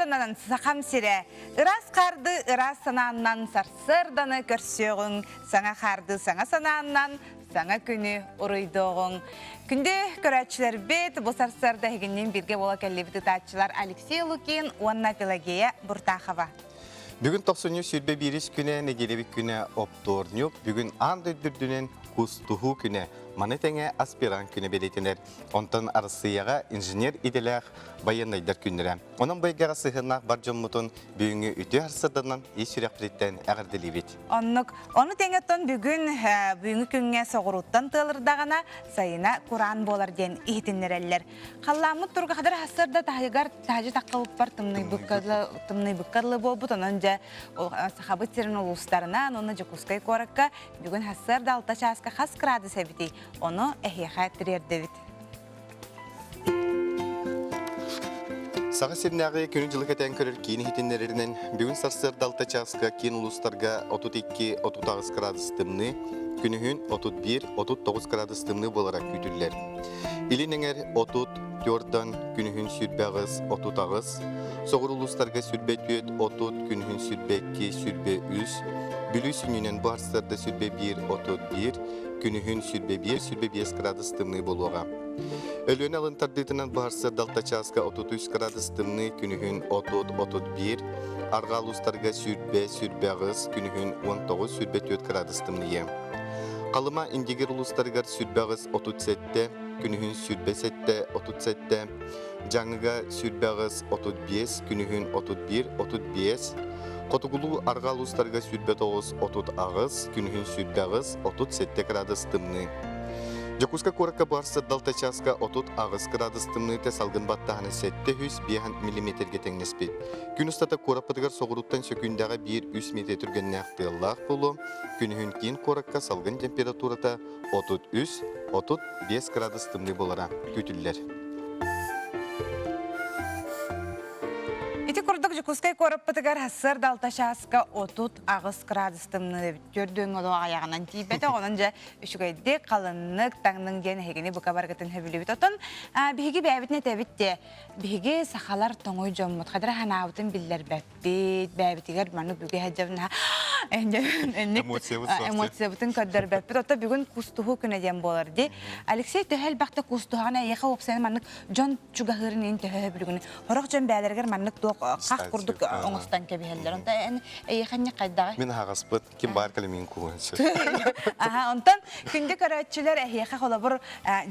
Сарсырданан сақам сире. Ирас қарды ирас санааннан сарсырданы көрсөғің. Саңа қарды саңа санааннан саңа күні ұрыйдоғың. Күнде көрәтшілер бет, бұл сарсырда егіннен бірге бола кәлебіті татшылар Алексей Лукин, Уанна Пелагея Буртахова. Бүгін 90 сүрбе беріс күні, неделебік күні опторнюк, бүгін аңды дүрдінен кустуху күні, манетеңе аспирант күні белетінер. Онтан арысыяға инженер иделәқ баянайдар күнірі. Оның байгаға сығынақ бар жоммутын бүгінгі үті арсырданан ешірек білеттен әғірделебет. Оны теңеттен бүгінгі күнге соғыруттан тылырдағана сайына Құран болар ден ихтіннерелер. Қалламыт тұрға қадар асырда тағығар тәжі таққылып бар тымны бұққарлы болбыт. Оның жа сақабыт серін ұлыстарынан, оны жа күскай қорыққа бүгін асырда 6 часқа қас қырады сәбіті. Оны әхеға тірердевіт. Саға серінағы күні жылы кәтен көрір кейін хетінлерінен бүгін сарсырда 6 часқа кейін ұлыстарға 32-39 градус тымны, күнігін 31-39 градус тымны боларақ күтілер. Илінеңер 34-дан күнігін сүрбәғыз 30 ағыз, соғыр ұлыстарға сүрбе 30, күнігін сүрбе 2, сүрбе 3, бүлі сүнінен барыстарда сүрбе 1-31, күнігін сүрбе 1, сүрбе 5 градус тымны болуға. Өлөн алын тардытынан барсы далта часқа 33 градус тымны, күнігін 30-31, арғал ұстарға сүрбе ағыз, күнігін 19, сүрбе 4 градус тымны. Қалыма индигер ұлыстарғар сүрбе ағыз 37, күнігін сүрбе 37, жаңыға сүрбе ағыз 35, күнігін 31-35, Қотығылу арғал ұстарға сүрбе 9-30 ағыз, күнігін сүрбе ағыз 37 градус тымны. Жакуска коракка барсы далта часқа 30 ағыз градус тымны тәсалғын баттағаны 700 мм-ге тәңнеспет. Күн ұстата кораппадығар соғыруттан сөкіндегі 1-3 метр түргенне ақтығылақ болу, күнігін кейін коракка салғын температурата 33-35 градус тымны болара күтілілер. Жакускай кораппатыгар хассар далта часқа 30 ағыз градус тымны көрдің олу аяғынан тейбеті, оның жа үшігайде қалыннық таңның ден хегені бұқа барғатын хөбілі бет. Отын бігі бәбітіне тәбітте, бігі сақалар тоңой жоммыт, қадыр ханауытын білдер бәбітігер мәні бүге әджабына эмоция бұтын көддер бәппет. Ота бүгін кустуху күнеден болар де. Алексей төхел бақты кустухана еқа опсайны мәнік жон чугағырын ең төхе білгіні. Хорақ жон бәлергер мәнік қақ құрдық оңыстан кәбейелдер. Онта еқанне қайдағы? Мен ағаспыт, кем бар кәлемейін көңінші. Онтан күнде көрәтшілер әйеқа қола бір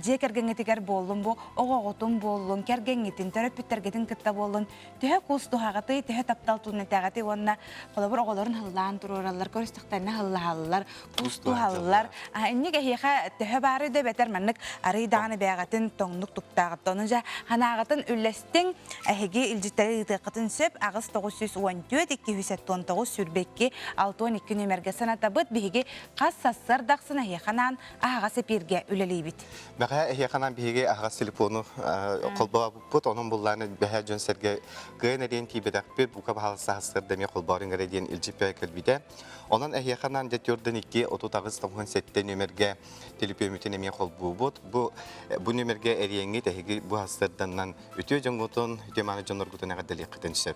же кәргенетігер болын бұ, оғағытын болын, кәргенетін, төрөппеттерген кітті болын. Төхе кустухағаты, төхе тапталтуын әтәғаты, онына қола бір оғаларын ғылдан тұрыралар, көрістіқтарына ғылалар, кустухалар. Иннег әйеқа төхе бары да бәтер мәнік арыйдағаны бәғатын тоңнық тұқтағыты. Оның жа ханағатын үлләстің әйеге үлжеттері ұтықытын сөп, ағыз 914-219 сүрбекке 6-12 нөмерге саната бұд бейге қас сассар дақсын әйеқанан ағасы перге үлелей біт. Бәға әйеқанан бейге ағас телефону қолбаға бұд, оның бұлланы бәға жөнсерге ғайын әрен тейбедақ бір бұқа бағалысы ғасыр дәме қолбарын ғарайден үлжіпе көлбіде. Onun əhiyyəxanan dətyordan 2-30-97 nömərgə telefon əmiyə qol бұд. Bu nömərgə əriyəngi təhiqi bu hastırdandan ütüyə cəngotun, ütüməni cəngotun əqədəli qıtınşıb.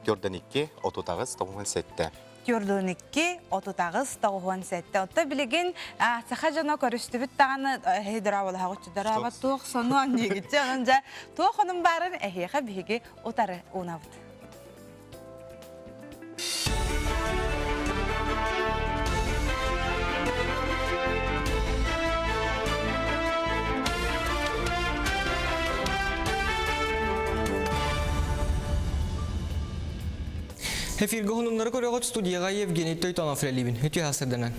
Dətyordan 2-30-97. Dətyordan 2-30-97. Otta bilgin, sağa cana körüstü büt dağını heydir avalı haqıçıdır. Ava tuğ sonu anne gitçe. Onunca tuğ onun barın əhiyyəxə bihigi otarı ona büt. Efirge hununları koruğut studiyaya Evgeniy Toytonov relibin. Hütü hasırdanan.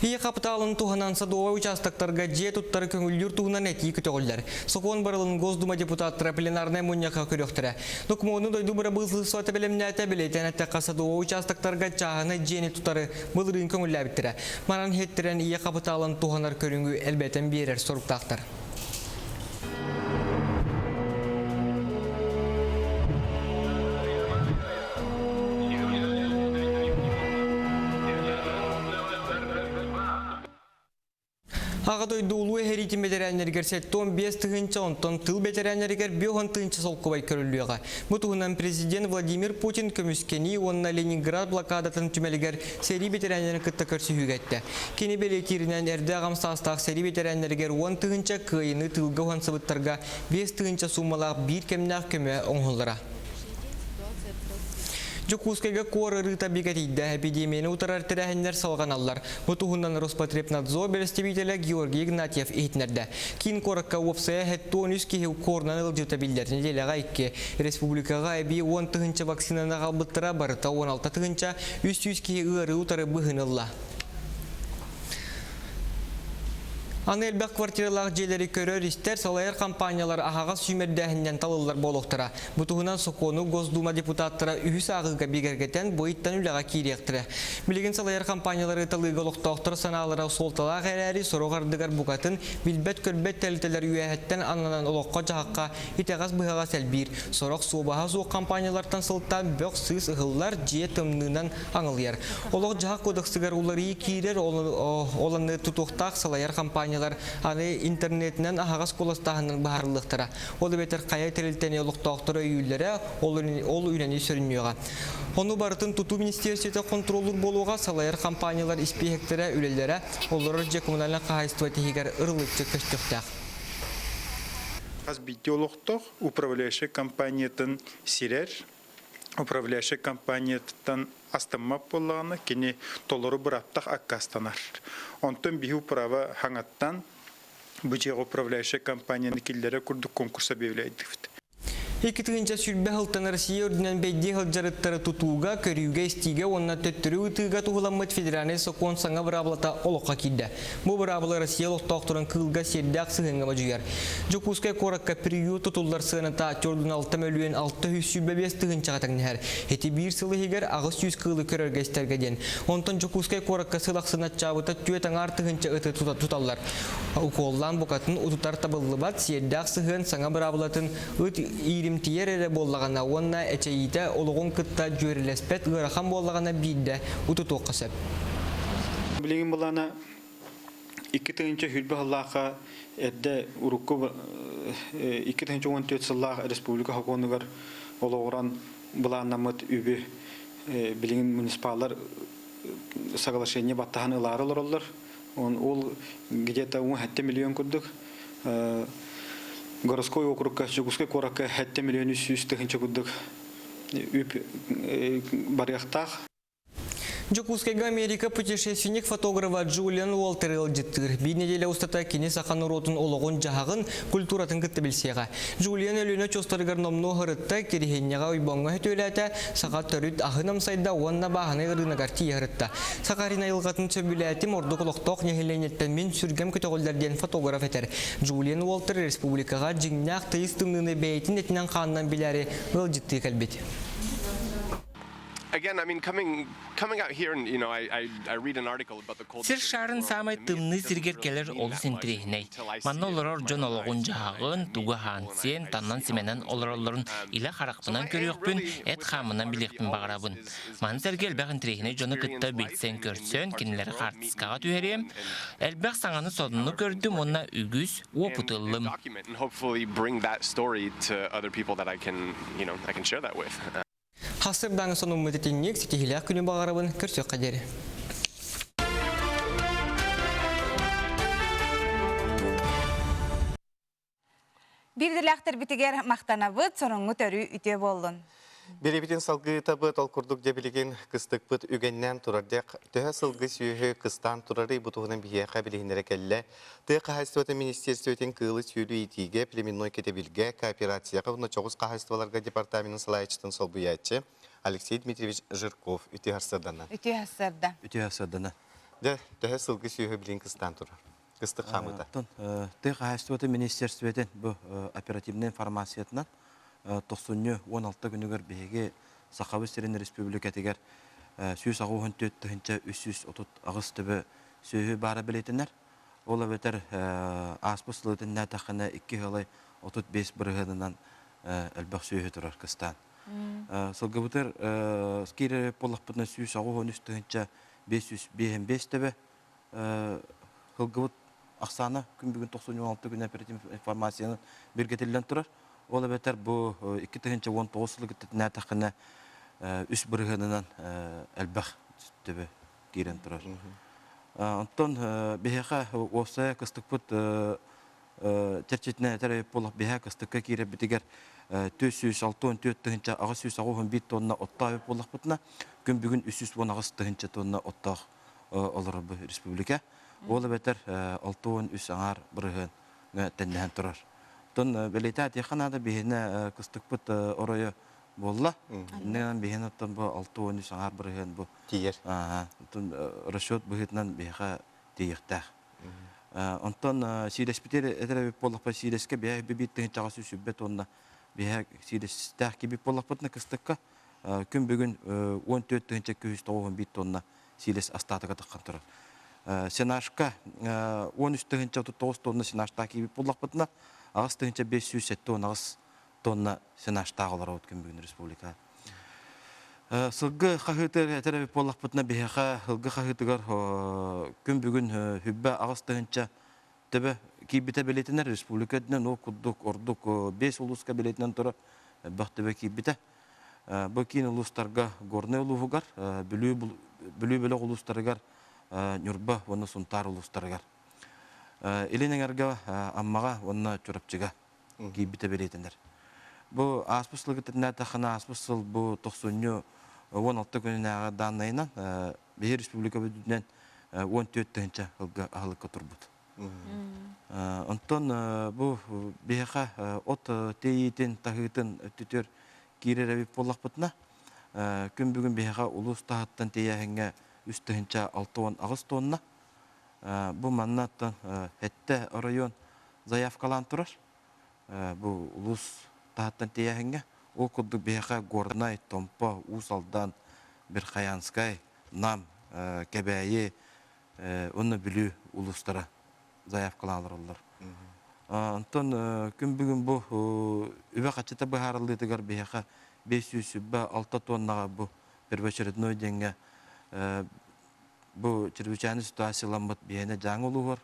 İyi kapitalın tuhanan Sadova участокторга же туттары көңүлдүр туһунан эти көтөгөллөр. Сокон барылын Госдума депутаттары пленарный муньяка көрөктөрө. Документу дойду бара бызлы сота белемнәтә билетен атка Sadova участокторга чаганы жени туттары былырын көңүлләр биттире. Маран хеттерен iyi kapitalın туһанар көрүнгү элбетен берер соруктактар. Ағадай дұлуы әрейті бетерәнергер сәттон 5 тұғынша онтон тыл бетерәнергер 5 тұғынша солқыбай көрілуіға. Бұтығынан президент Владимир Путин көміскені онына Ленинград блокадатын түмелігер сәрі бетерәнерін күтті көрсі хүгәтті. Кені белекерінен әрді ағамстағыстағы сәрі бетерәнергер 10 тұғынша күйіні тылғы ғансыбыттарға 5 тұғынша сумалақ бір кемнақ көмі оңғылыра. Жокускайга кора рыта бигатидда эпидемияны утарар тирәһеннәр салган аллар. Бутуһуннан Роспотребнадзор белестебителе Георгий Игнатьев әйтнәрдә. Кин коракка опсая хәттонүс ки корнан ылҗыта билдәрне деләгә икке. Республикага эби 10 тыгынча вакцинаны калбыттыра барыта 16 тыгынча 300 ки ыры утары быһынылла. Анелбек квартиралар желери көрөр истер салайыр компаниялар ағаға сүймердәһіннен талылар болуқтыра. Бұтығынан Сокону Госдума депутаттыра үйіс ағыға бігергетен бойыттан үліға кейректірі. Білеген салайыр компаниялары талыға лұқтақтыр саналыра солтала ғәрәрі сұрғардығар бұқатын білбет көрбет тәлітелер үйәхеттен ананан олыққа жағаққа итағас бұғаға сәлбір. Сорақ суыбаға суық компаниялардан сылттан бөк сыз ұғылар жие тымнынан аңылияр. Олық жағақ кодықсығар олары кейрер оланы тұтуқтақ салайыр компаниялар аны интернетінен ағағас қоластағының бағарылықтыра. Олы бетер қая тәрілтәне олықтақтыры үйілері ол үйрені сүрінмеуға. Оны барытын тұту министерсеті контролур болуға салайыр компаниялар іспейхектері үлелері олары же коммунальна қағайстыва тегер ұрлықчы көштіқтақ. Аз битти олықтық управляющий компаниятын сирер, управляющий компаниятын астамап болағаны кені толыры бұраптақ аққастанар. Онтын биху права хаңаттан бұжеғы управляющий компанияны келдері күрдік конкурса бевлейдікті. Екітігінші сүрбе ғылтан Россия өрдінен бәйде ғылжарыттары тұтуға, көріуге істиге, онына төттірі ұтыға тұғыламыд федераны соқуын саңа бұраблата олыққа кейді. Бұл бұраблы Россия лоқтақтырын қылға серді ақсығынға бәжігер. Жокускай қораққа приют тұтылдар сығыныта 4-6 мөлуен 600 сүрбе бестігінші қатаңнығар. Еті бір сылы егер ағыз 100 қылы көрерге істергеден. Онтан Жокускай қораққа сылақ сынат чабыта түйетің артығынша ұты тұталар. Уколлан бұқатын ұтытар табылы бат серді ақсығын саңа бұраблатын ұт Тиерere боллағана, онна әчейті олығын күтті жөрелеспет ғырахан боллағана бейді ұты тоққасып. Білеген болана 2-тігінші хүлбі ғылаға әдді ұрыққы 2-14 сыллағы республика хақуынығар олығыран бұланамыд үбі білеген муниципалар сағалашение баттаған ұларылар олар. Ол где-то 10 миллион күрдік. Городской округка, Жокускай коракка 7 миллион 300 тысяч күрдік үп барияқтақ. Жокускайга Америка путешественник фотографа Джулиан Уолтер елжеттір. Bir неделя устата кені сақан ұротын олығын жағын культуратын күтті білсеға. Джулиан өліні чостарығар номну ғырытта керехеннеға ұйбонға өтөләті сақат түріт ағынам сайда онна бағаны ғырынағар тие ғырытта. Сақарина елғатын сөбіләтім орды құлықтоқ нехеленеттен мен сүргем көтеғылдерден фотограф етер. Джулиан Уолтер республикаға жіңнақ тыйыстымныны бәйтін етінен қанынан біләрі ғылжетті кәлбет. Again, I mean, coming out here and I read an article about the cold. Сир шарын самай тымны сиргеркелер олус интрихней. Манна олорор жон ологун жагын туга хансен таннан сименен олоролорун иле харакпынан көрөкпүн эт хамынан билекпин багарабын. Ман сергел бак интрихней жону кытта билсен көрсөн кинилер хартыскага түһерем. Элбек саңаны содуну көрдүм онна үгүз опутыллым. Hopefully bring that story to other people that I can share that with. Хасырдан соның мүтетіннек сетихилях күні бағарабын көрсек қадері. Бірділәқтір бітігер мақтанабыд, сұрыңғы төрі үте болын. Беребетін салғы табы талқұрдық дебілеген қыстық бұд үгеннен тұрардек, төһі сылғы сүйі қыстан тұрары бұтығынан бейеқа білігінері кәлі, тұғы қағайстываты министерстветен қылы сүйілі етіге племенной кетебілге кооперацияға бұны чоғыз қағайстываларға департаментін салайчытын сол бұятчы Алексей Дмитриевич Жирков үте ғасырдана. Үте ғасырдана. Төһі сылғы сүйі білген қыстан тұрар. Қыстық қамыда. Тұғы қағайстываты министерстветен бұл оперативный информациятынан 16 күнігер беге Сақабы Сирен Республика тегер сүйіс ағуын төттіхінчі 330 ағыз түбі сүйі бары білетінер. Ол өбетер аспысылытын нәтақына 2 ғылай 35 бірғыдынан әлбәқ сүйі тұрар қыстан. Сылғы бұтыр скері полық бұтына сүйіс ағуын үстіхінчі 555 түбі. Қылғы бұт ақсаны күн бүгін 96 күн оператив информацияны бергетілден тұрар. Ол бетер бұл 2019 жылы күттетіне тақына үс бірғынынан әлбәқ түбі кейрен тұрар. Онтон бейхаға осы кыстық бұд терчетіне әтәрі болып бейхаға кыстыққа кейрі бітігер 464 ағыз тонна оттағы болып бұтына күн бүгін 310 тонна оттағы олар бұл республика. Ол бәтер 6-3 аңар бірғын тәннән тұрар. Тон бәлейті әтеқанады бейхіне кыстық бұд орайы болла. Нән бейхіне оттан бұл 6-3 аңар бірғын бұл. Тиер. Расчет бұғытынан бейха дейіқтәқ. Онтан сиреспетер әтәрі болып па сиреске бейхі бейбеттің чағасы сүббет онына бейхі сирестәқ кебіп болып бұтына кыстыққа күн бүгін 14-291 тонна сирес астатыға таққан тұрар. Сенашқа 13-39 тонна сенаштақ кебіп болып бұтына ағыз 507 тонна сенаштақ олар өткен бүгін республика. Сылғы қағытыр әтәрі болақ бұтына бейхаға сылғы қағытығар күн бүгін хүббә ағыз төбі кейбіті білетінер республикадынан о күддік, ордық 5 ұлысқа білетінен тұры бақ төбі кейбіті. Бұл кейін ұлыстарға горны ұлығығар, бүлі ұлыстарығар, нүрба оны сұнтар ұлыстарығар. Елінің әргі аммаға оны түріпчіға кейбіті білетінер. Бұл аспысылығы тәтіне тақына аспысыл бұл 16 күніне данайынан бейір республика бүдінен 14-тігінші ағылыққа тұрбыд. Онтон бұл бейіға от тейетін тағытын өттітер кейрер әбіп болақ бұтына күн бүгін бейіға ұлыс тағыттан тейәхіңе үстігінші 6 ағыз тонна. Бұл маннаттан әтті район заявкалан тұрар. Бұл ұлыс тағыттан тейәхіңе ол күрдік бейіға Горнай, Томпа, Усалдан, Бірқаянскай, Нам, Кәбәйе, оны білу ұлыстара заявкаланылар олар. Антон күн бүгін бұл үбә қачыта бұхарылдығығар бейіға 500-6 тоннаға бұл первоочередной денге бұл чрезвычайный ситуацияланбат бейіне жаң олуғар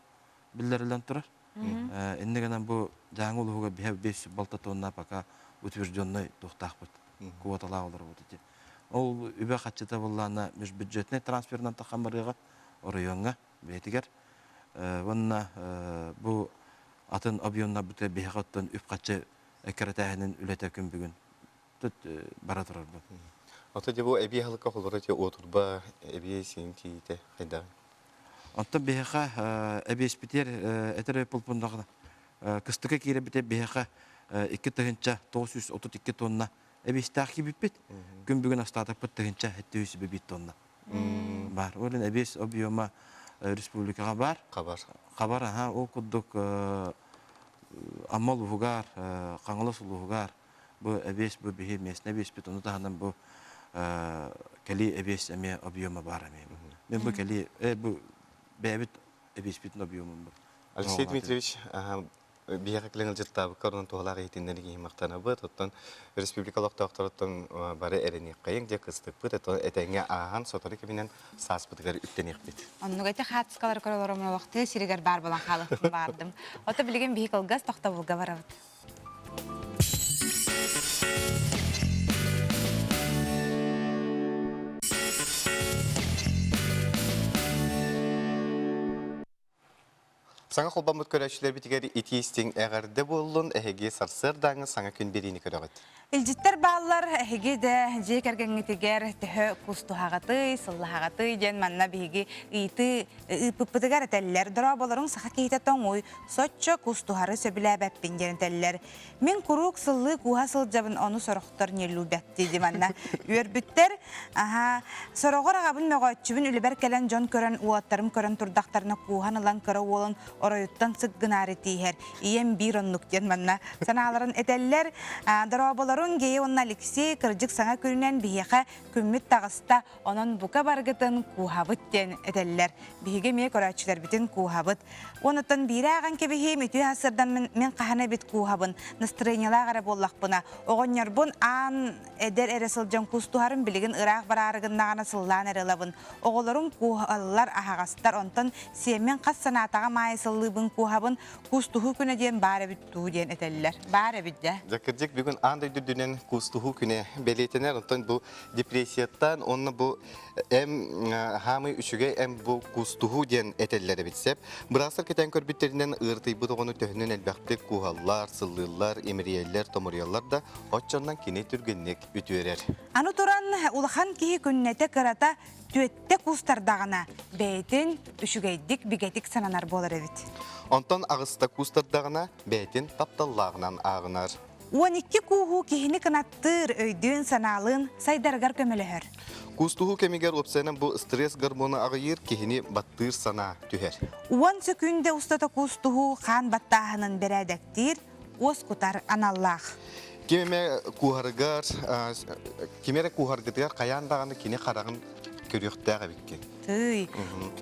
білдерілен тұрар. Эннегенен бұл жаң олуға 500-6 тонна пока утвержденный тоқтақ бұд. Куаталақ олар бұд. Ол үбә қачыта болғана межбюджетный трансфернан таққан барыға орайонға бейтігер. Онна бұл атын объемна бүті бейхаттан үп қатшы әкіретәхінің үлеті күн бүгін бара тұрар бұл. Ота де бұл әбей халыққа қолбара те отырба әбей сенің кейті қайдағы? Онта бейха әбей спетер әтірі пұлпындағына. Кыстықы кейрі біте бейха 2-932 тонна әбей стақ кебіп бет. Күн бүгін астатық бұт 2-700 тонна. Бар. Олын әбей объема республикаға бар. Қабар, ол күддік аммал ұғығар, қаңылыс ұғығар. Бұл әбес, бұл бейхе месін әбес бет, оны тағынан бұл кәлі әбес әме объема бар әме. Мен бұл кәлі, бұл бәбет әбес бетін объемын бұл. Алексей Дмитриевич, бияға кіліңіл жыртабы көрінен туғалағы етіндері кейін мақтаны бұд, оттан республикалық тауқтарыттан бары әрінек қайың де қыстық бұд, әтәңе аған сотары кемінен сас бұдығар үттенек бұд. Онның әте қатысқалар көрілерімі вақты сирегер бар болан қалықтың бардым. Оты білген бейік ұлғыз тоқта бұлға барабыд. Саңа қолбамыд көрәшілер бітігер итейістен әғарды болуын әхеге сарсырдаңы саңа күн берейіні көріғыд. Илжиттер баллар әхеге де жек әргенетігер төхі құстуғағаты, сыллағаты ден манна бейге иті үпіппітігер әтәлілер. Дұра боларын сақа кейті тоңой, сотчы құстуғары сөбілі әбәппен ден әтәлілер. Мен құруқ сыллы қуға сылжабын оны сұрықтар нелу бәтті де манна. Өрбіттер, сұрығыр ағабын мәғатчыбын үлібәр кәлін жон көрін, уаттарым көрін тұрдақтарына қуған ылан көрі олын орайыттан сықғын тейхер. Ием бір оннық ден манна. Саналарын әтәлілер, дұра боларын гейі онна Алексей кыржык саңа көрінен бейеқа күммет тағыста онын бұқа барғытын куғабыт ден әтәлілер. Бейге ме көрәтшілер бітін куғабыт. Онытын бейрі аған кебеге меті асырдан мен қағана бет куғабын. Настроениялы ағара боллақ бұна. Оғынер бұн аң әдер әресілжан күстуғарын білігін ұрақ барарығыннағана сыллан әрелабын. Оғыларын куғалылар ағағастар онтын семен қас санатаға майысыл сыллыбын кухабын кустуху күнө ден бары бүттүү ден этеллер. Бары бидде. Закырдык бүгін андай дүрдүнен кустуху күне белетенер, онтон бұл депрессияттан, онны бұл хамы үшіге бұл кустуху ден этеллері бітсеп. Бұрасыр кетен көрбіттерінен ұртый бұдығыны төхінен әлбәқті кухаллар, сыллылар, еміриелер, томуриялар да отчоннан кене түргеннек үтүерер. Аны туран улахан кихи күннете кырата түетте кустардағына бәйтін үшігейдік бігетік сананар болар эбит. Онтон ағыста кустардағына бәйтін тапталлағынан ағынар. 12 куху кихини кынаттыр өйдүн саналын сайдаргар көмөлөһөр. Кустуху кемигер опсайнан бұл стресс гормоны ағыйыр кехini баттыр сана түхер. 10 секунде устата кустуху хан баттаһынын берәдәктир, ос кутар аналлах. Кемере кухаргытыгар каяндаганы кини карагын көрүктәгә бикке. Тый.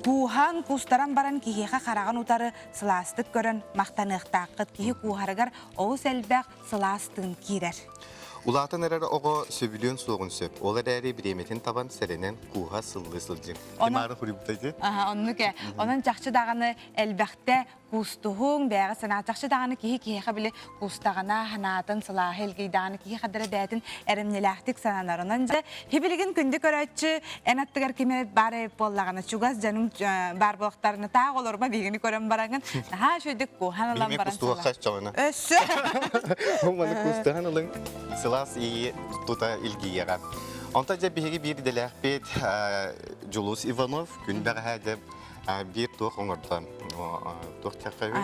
Кухан кустаран баран кихиха караган утары сыластык көрөн мактаныктакыт кихи кухаргар оус элбәк сыластын кирер. Улатын әрі оғы сөбілен соғын сөп. Олар әрі біреметін табан сәренен куға сылды сылжым. Кемары құрыптайды? Onu ke, onun çakçı dağını elbette kustuğun bəyə sana çakçı dağını kihi bile kustağına hanatın silahil giydağını kihi kadar bəyətin ərimniləktik sananlarından. Hibiligin kündük öğretçi en attıgar kime bari bollağını çugaz canım bar boğuklarını tağ olur mu bilgini körən barağın. Ha şöydük kuhan alan baran kustuğa kaç çalına? Össü. Onu kustuğun alın silas iyi tuta ilgi yaran. Ontaca bir dilekbet Julius Ivanov gün bəğədə bir tuğ oңırdan. Tuğ çakayı.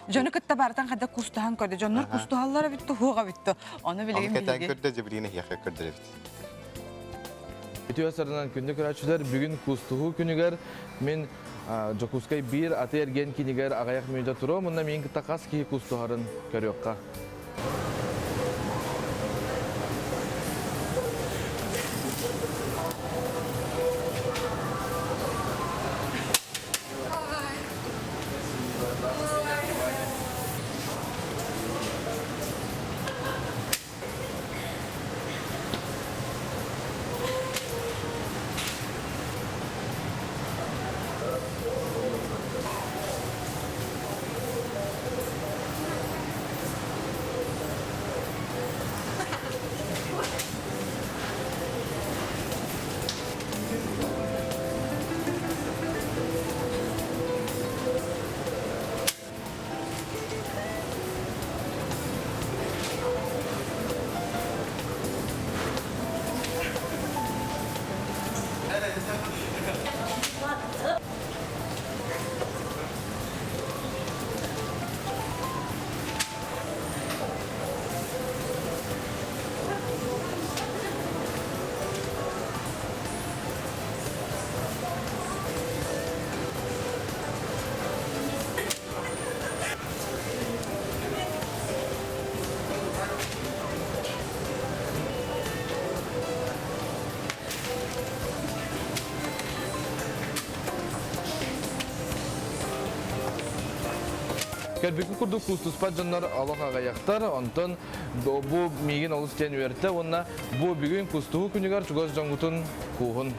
Jonu kıtta bardan kada kustuğun kördü. Jonlar kustuğallara bitti, huğa bitti. Onu bileyim bilgi. Onu keten kördü, cebrine yağı kördü. Ütü asarından kündük öğretçiler bugün kustuğu günüger men Jokuskay bir atı ergen kiniger ağayak müyde turu. Munda men takas ki kustuğarın körüyokka. Kelbeki kurdu kustuspa canlar Allah ağayaktar, ondan bu migin olus ten üerte, onna bu bugün kustuğu günügar çugoz cangutun kuhun.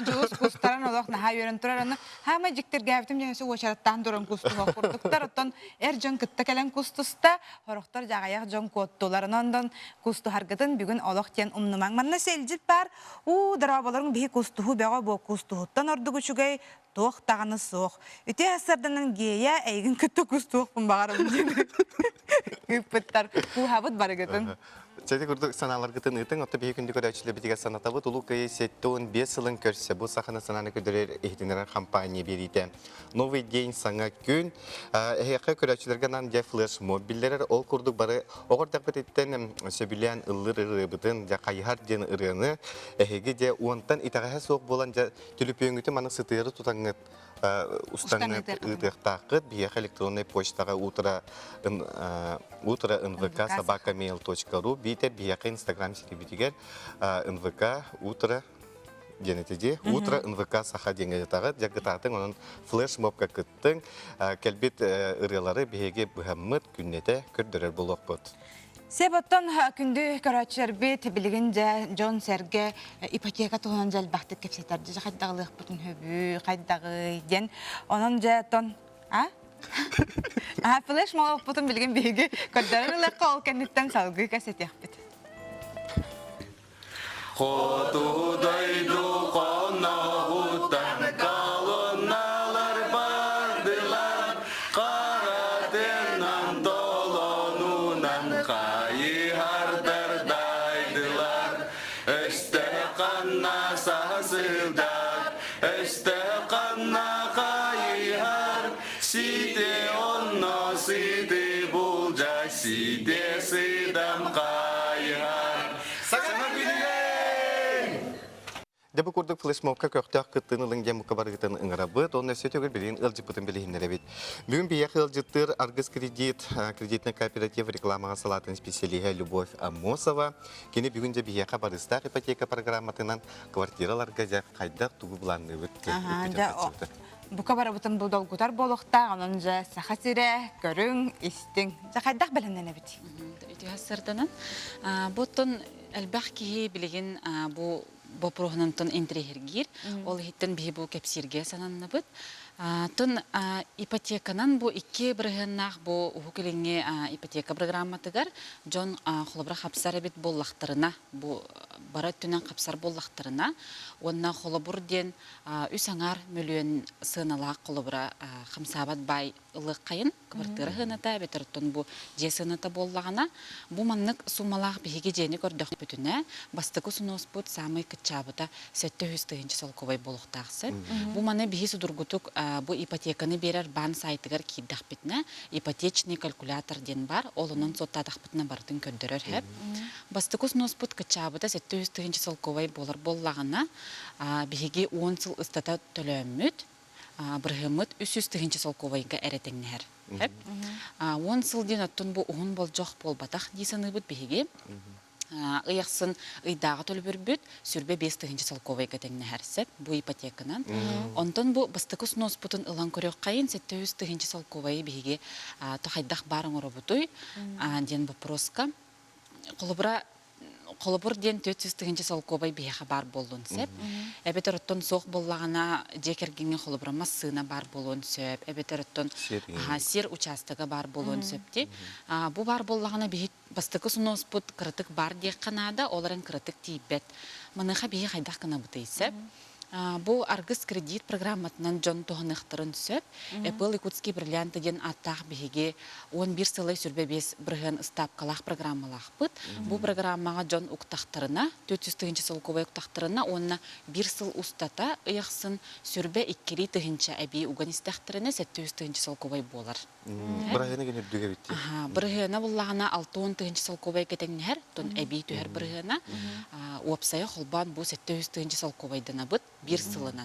Jules kustaran olaq naha yörüntürarını hama jiktir gäbtim jenesi oçarattan duran kustuğa kurduktar ottan erjon kıtta kelen kustusta horoqtar jagayak jon kottolarından kustu hargıtın bugün olaq ten umnuman manna seljip bar u darabaların bir kustuğu bağa bu kustuğuttan ordugu çugay toqtağını soq üte hasardanan geya eygin kıtta kustuğ bun bağarım küpüttar bu habıt baragıtın. Çayda kurduk sanalar gıtın ıtın, otta bir gündük öğretçiyle bitiga sanatabı tulu kayı settoğun 5 yılın körse bu saxana sananı ködürer ehdineren kampanya beriydi. Новый день саңа күн, эхеқе көрәтчілерген де флеш мобиллер ол курдук бары оғыр тәкбететтен сөбілен ыллыр ырыбытын, ja қайхар ден ырыны, эхеге де уантан итағаға соқ болан ja түліпеңіті маны сытыры тұтаңыт устанны ытықтақыт, бияқ электронный почтаға утра nvk собакамейл.ру бейте бияқ инстаграм секебетігер nvk утра Денетеде утро НВК саха денге тагы жагытатын онун флешмобка кыттың келбет ырылары беге бухаммыт күннете көрдөрөр болок бот. Себоттон күнді көрәтшер бет білігін жа Джон Серге ипотека туғынан жәл бақты кепсетерді. Қайдағылық бұтын хөбі, қайдағы ден. Onun жа тон... Флеш мағалық бұтын білген бейгі көрдерілі қол кәнеттен салғы кәсет яқпет. Қотудайды қонағуттан қалыналар бардылар, қаратеннан толонунан қайығардардайдылар. Өсті қанна сасылдар, өсті қанна қайығар, сиде онно сиде бұлжа, сиде сидам қайығар. Сақсана білген! Дәбі күрдік флешмобқа көқтіақ күттіні лыңген мұқа барғытын ұңырабыт, оның өсі төгір білген ұлжыпытын білігіндер әбет. Бүгін бияқ ұлжыттыр Аргыз кредит, кредитный кооператив рекламаға салатын специалиға Любовь Амосова. Кені бүгін де бияқа барыстақ ипотека программатынан квартираларға жақ қайдақ туғы бұланны өтті. Бұқа бары бұтын бұдал құтар болуқта, оның жа сақа сире, көрің, істің. Жа қайдақ білінден әбет. Өте ғасырданын. Бұтын әлбәқ кейі білеген бұл бопроғынантын интригергер, ол хиттен бейі бұл кәпсерге сананны бұд. Тон ипотеканан бұл икі бірғыннақ бұл ұхукеліңе ипотека программатығар Джон қолыбыра қапсары бет бұл лақтырына, бұл бара түнен қапсар бұл лақтырына, онына қолыбыр ден үсаңар мөлуен сыналақ қолыбыра қамсабат бай ылық қайын, квартира ғыната, бетірттон бұл же сыната боллағына, бұл маннық сумалақ бейге жені көрдіқ бүтіне, бастықы сұнос бұд самай күтчабыта 700 солковай болуқтақсы. Бұл маны бейі судыргутук бұл ипотеканы берер бан сайтығар кейдақ бітіне, ипотечный калькулятор ден бар, олының соттадақ бітіне бардың көрдірер әп. Бастықы сұнос бұд күтчабыта 700 солковай болар боллағына, бейге 10 сыл ұстата төлөммүд, біргіміт 300 солковайға әретіңнер. 10 сылден өттін бұл ұғын бол жоқ бол батақ дейсіні бұд бейге. Ыяқсын ыйдағы төлбір бүт, сүрбе 5 солковайға тәңні әрсеп, бұл ипотекынан. Онтан бұл бастықы сұнос бұтын ұлан көрек қайын 700 солковайы бейге тұқайдақ барың ұры бұтой, ден бұл проска. Қолыбыр ден 400 солковай бейға бар болуын сәп. Әбетер ұттын соқ боллағына жекергенге қолыбыра массына бар болуын сөп. Әбетер ұттын сер участығы бар болуын сөпте. Бұл бар боллағына бейі бастықы сұнос бұд кірітік бар дек қанада, оларын кірітік тейбет. Мұныға бейі қайдақ қана бұтай сәп. Бұл Аргыз кредит программатынан Джон тоғынықтырын сөп. Әпіл Икутский бриллианты ден аттақ бейге 11 сылай сүрбе 5 бірген ұстап қалақ программалақ бұд. Бұл программаға Джон ұқтақтырына, 400 солковай ұқтақтырына, онына 1 сыл ұстата, ұяқсын сүрбе 2 әбей ұғанистақтырына 700 солковай болар. Біргені кені дүге бітті? Біргені бұллағына 6 солковай кетеңнер, тон әбей түхер біргені. Уапсая қолбан бұл 700 солковайдына бұд. 1 сылынан.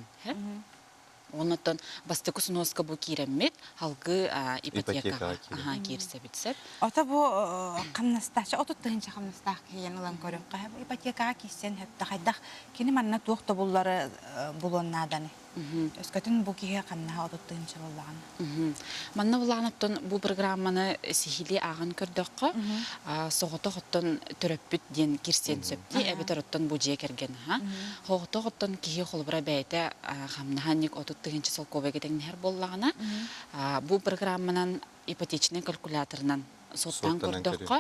Онытын бастықы сұносқа бұл керемет, халғы ипотекаға керсе бітсіп. Ота бұл қамнастақшы, отыттығынша қамнастақ кейін ұлан көріп қай, ипотекаға кесен өпті қайдақ, кені манна туқты бұллары бұлуын наданы. Өскөтін бұл кейе қамнаға отыттығынша болағаны. Манна болағыныптын бұл программаны сихили ағын көрдіққа, соғыты құттын түріппіт ден керсен сөпті, әбетер ұттын бұл жие керген. Хоғыты құттын кейе қолыбыра бәйті қамнағанник отыттығынша солковай кетеңнер болағына. Бұл программанан ипотечный калькуляторынан соттан көрдіққа,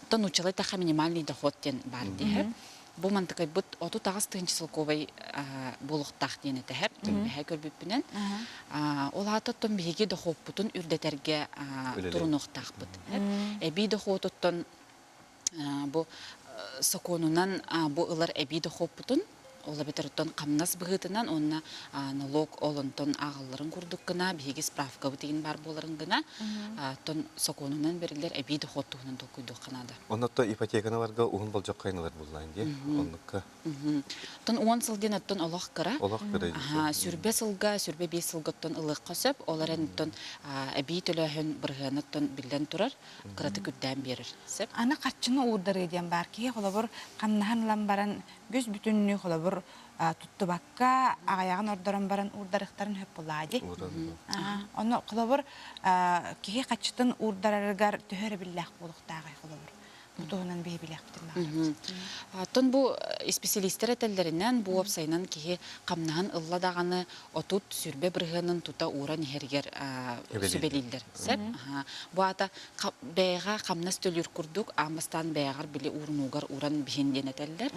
тұн учалай тақа минимальный доход ден бар дейіп. Бұл мантықай бұд 30 солковай болуқтақ дені тәхіп, түнбіхай көрбіппінен. Ол атыттын бейге дұқоп бұтын үрдетерге тұрын оқтақ бұд. Әбей дұқоп тұттын бұл сақонынан бұл ұлар әбей дұқоп бұтын, Ола бетерттон камнас быгытынан онна налог олонтон ағыларын күрдік гына, бейге справка бітеген бар боларын гына, тон соконунан берілер әбей дұқоттығынан толкуйдық қанады. Оннатта ипотеканаларға уғын бол жоқ қайналар болайын де, онныққа? Тон 10 сылден аттон олақ кыра. Олақ кыра. Сүрбе сылға, сүрбе 5 сылғыттон ылық қосып, оларын тон әбей төлөхін бірғанаттон білден тұрар, қыраты күдден берір. Ана қатшыны уырдар еден бар ки, қолабыр қамнахан ламбаран göz bütünlüğü kolabur олорор туттубакка агаяғын ордорон баран урдарыктарын хөп булади. Оны кылабыр кихи качтын урдарарыгар төһөрө биллах болуктагы кылабыр. Бутугунан бейбилях битин. Тон бу специалисттер этеллеринен бу опсайнан кихи камнаһын ылладаганы отут сүрбе биргенин тута уран хергер сүбелилдер. Сеп. Бу ата бэга камнас төлүр курдук, амастан бэгар били урнугар уран бихинден этеллер.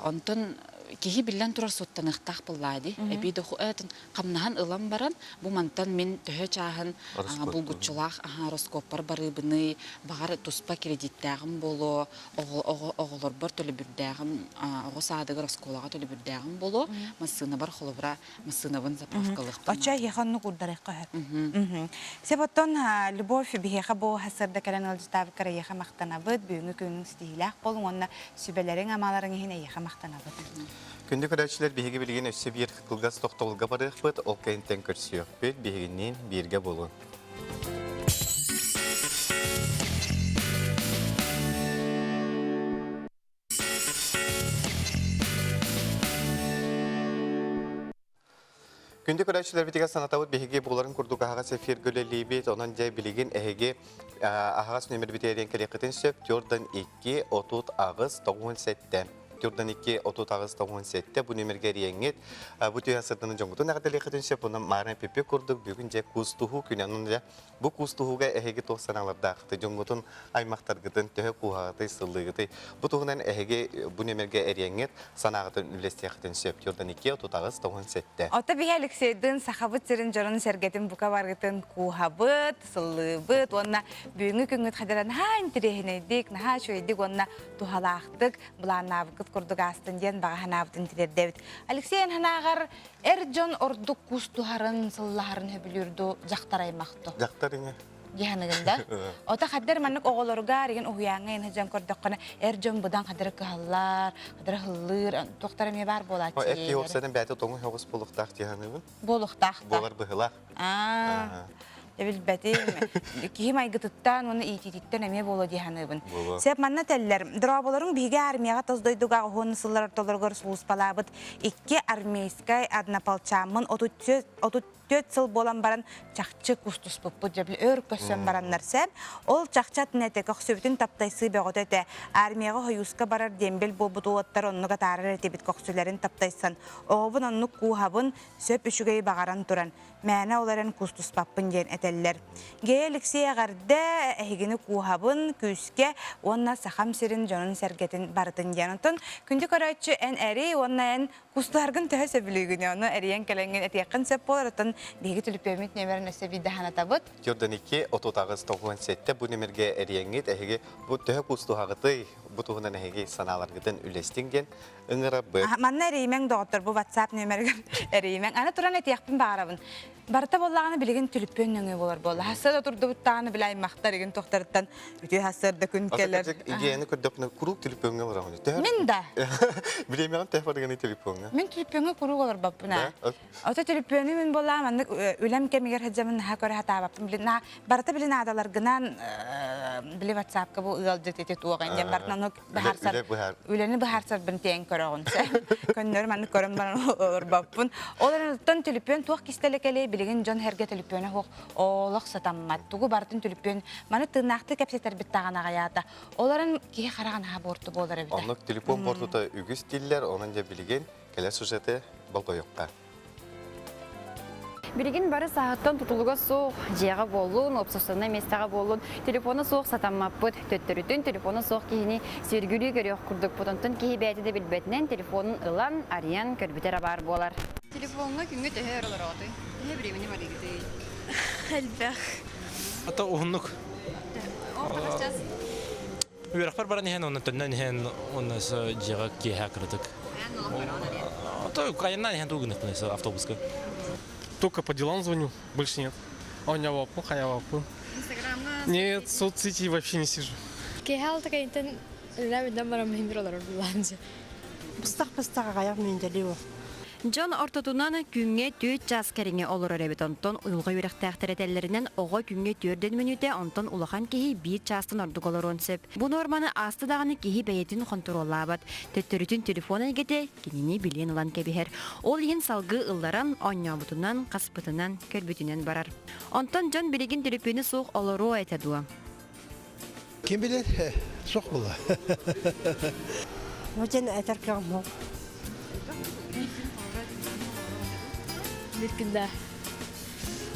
Онтон кихи билен турар соттаныктах буллайды. Эби доху этин камнаһын ылам баран, бу мантан мен төһө чаһын булгучулах роскоппар барыбыны багар туспа кредиттагым боло, оголор бар төлө бүрдагым, ого садыгы росколага төлө бүрдагым боло, масына бар холобра, масынабын заправкалык. Ача яханны курдарыкка. Себоттон любовь бихеха бу хасырда калан алжтаб кара яха мактанабыт, бүгүнкү күн стилах болун онна сүбелерин амаларын хине яха мактанабыт. Күндү көрәчләр биһиге билген өссө бир кылгас токтолга барыхпыт, ол кайынтен көрсөкпүт, биһигинен бирге болун. Күндү көрәчләр битиге санатабыт биһиге буларын курдугага сефир гөлелибет, онан жай билеген эһеге агас номер битерен керекетен сөп, Jordan 2 отут агыс 97. Jordan 2 отут агыс 97. Бу номерге реңет. Бу түйәсәтнең жоңгутун агадалыктан сөп, онан марын пепе курдук бүгүн же кустуху күнәнен бу кустухуга эһеге 90-ларда акты жоңгутун аймактаргытын төһө кугаты сыллыгыты. Бу тугунан эһеге бу номерге реңет санагытын үлестәктен сөп, Jordan 2 отут агыс 97. Ота бихе Алексейдин сахабыт сирин жорун сергетин бука баргытын кухабыт, сыллыбыт, онна бүгүнкү күнгөт хадаран ха интерехинейдик, наха шойдик, онна тухалаактык, буланабыкыт курдук астын ден бага ханабытын тирердебит. Алексейн ханагар эржон ордук кустухарын, сыллахарын хөбүлүрдү жактараймакты. Жактарыңа. Яханыгында. Ота хаддар маннык оголорга реген уяңа ен хажам көрдөккөнө эржон будан хаддар каллар, хаддар хыллыр, токтар эме бар болат. Эки опсадан бәте тоңу хогус болуктак дияныгын. Болуктак. Болар быгылак. Дебил бәте кихим айгытыттан оны итититтен эме боло дияныгын. Сеп манна теллер дроболорун биге армияга тоздойдуга хонсылар толоргор сууспалабыт. 2 армейскай однополчамын 34 сыл болан баран чакчы кустус буппу жебил өр көсөн бараннар сеп. Ол чакчат нетек өксөбүтүн таптайсы бөгөт өтө. Армияга хоюска барар дембел болбутуоттар оннуга тарар этебит көксүлөрүн таптайсан. Ообун онну куухабын сөп үшүгөй багаран туран. Мәне оларын кустус паппын ден этеллер. Ге Алексей агарды эхигини куухабын күскө онна сахам сирин жонун сергетин барытын денотун. Күндү көрөчү эн эри онна эн кустуаргын төһө сөбүлүгүнө оны эриен келенген этекин сеп болоротун. Биги түлүпөмүт нөмерин эсебиде ханатабыт. Jordan 2 отутагыз 97 бу нөмерге эриеңет эһиге бу төһө кустухагыты бу тугунан эһиге саналаргытын үлестинген ыңыра бы. Манна эримен доктор бу WhatsApp нөмерге эримен. Аны туран этекпин багарабын. Барта боллаганы билеген түлүпөннөңө болор болду. Хасыр отурду буттаганы билай мактар деген токтарыттан үтү хасырда күн келер. Идеяны көрдөпнө курук түлүпөнгө барамын. Мен да. Билемеген тефорганы түлүпөнгө. Мен түлүпөнгө курук болор баппына. Ата түлүпөнү мен болам, аны үлем кемигер хаҗамын хакыр хатабаптым. Билена барта билена адалар гынан биле WhatsApp-ка бу ылды тете туган дем бартнаны бахарсар. Үлени бахарсар бин тең көрөгөнсө. Көннөр мен көрөм бар баппын. Олардан түлүпөн туак кистелекеле билеген жон херге түлүпөнө хок олок сатаммат. Тугу бартын түлүпөн маны тынакты кепсетер биттаган агаята. Оларын кие караган ха борту болор эбит. Онлук телефон бортута үгүс диллер, онан же билеген келе сюжети болгойокка. Билеген бары сааттан тутулуга соқ, жеға болуын, опсосына местаға болуын, телефоны соқ сатаммаппыт, төттөрүтін телефоны соқ кейіні сергүлі көрек күрдік бұтынтын кейі бәйті де білбетінен телефонын ылан, ариян көрбітер бар болар. Телефонға күнгі төхе өрілер оғды. Төхе біремені бар егді. Әлбәқ. Ата ұғынлық. Оғылашчас. Үйрақпар бара нехен, оны түннен нехен, оны жеға кейі кірдік. Ата қайынна нехен туғынық бұнысы автобусқа. Только по делам звоню, больше нет. А у меня вапу, хая вапу. Инстаграмна? Нет, в соцсети вообще не сижу. Кейхал такайынтын үләмеден барам хиндер олар бұланжы. Быстақ ағаяқ менделеу. John ортотунан күңге түйт жас кәріңе олар әребет онтон ұйылға үйректәқтірәтелерінен оға күңге түрден мүніте онтон улахан кехи бейт частын ордық олар онсып. Бұл норманы асты дағаны кехи бәйетін контроллабат. Төттөрүтін телефон әйгеті кенені білен ұлан кәбігер. Ол ең салғы ұлларан оннябытынан, қаспытынан, көрбүтінен барар. Онтон John білеген телефоны соқ олару айтадуа. Kim bilir? Çok bula. Hocam eter ki ama. Bir günde.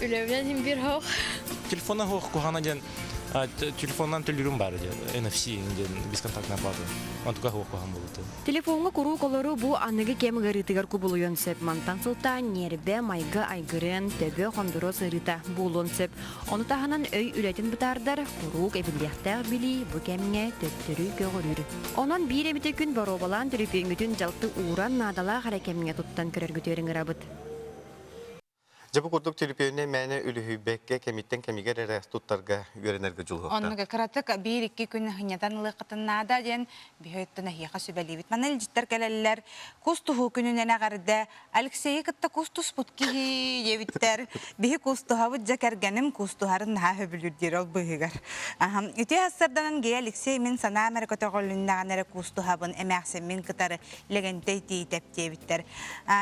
Ülevlen bir hok. Телефонна хоқ кухана ден телефоннан төлөрүм бар ден NFC ден бесконтактный оплата. Он тука хоқ кухан болду. Телефонға куру колору бу аныгы кем гырытыгар кубулуйон сеп мантан сылта нербе майга айгырын төбө хондуро сырыта булон сеп. Оны таханан өй үлетин бутардар курук эбилдяхтар били бу кемге төттөрү көгөрүр. Онан бир эмите күн боробалан телефонгүтүн жалты уран надала харакемге туттан көрөр көтөрүң рабыт. Жабы курдук телепеуне мәне үлүхүбекке кемиттен кемигер эрестуттарга үйренерге жулуқта. Онныга кыратык бир-икки күн хынятан лыкытыннада ден бихөттөн ахияка сүбәлибит. Манал життер келелер кустуху күнүнен агарды Алексей кытта кустус путки дебиттер. Бихи кустухабыт жакергеним кустухарын ха хөбүлүрдер ол быгыр. Үтө асырданан ге Алексей мен сана Америката голуннаган кустухабын эмәксен мен кытары легендей тийтеп дебиттер.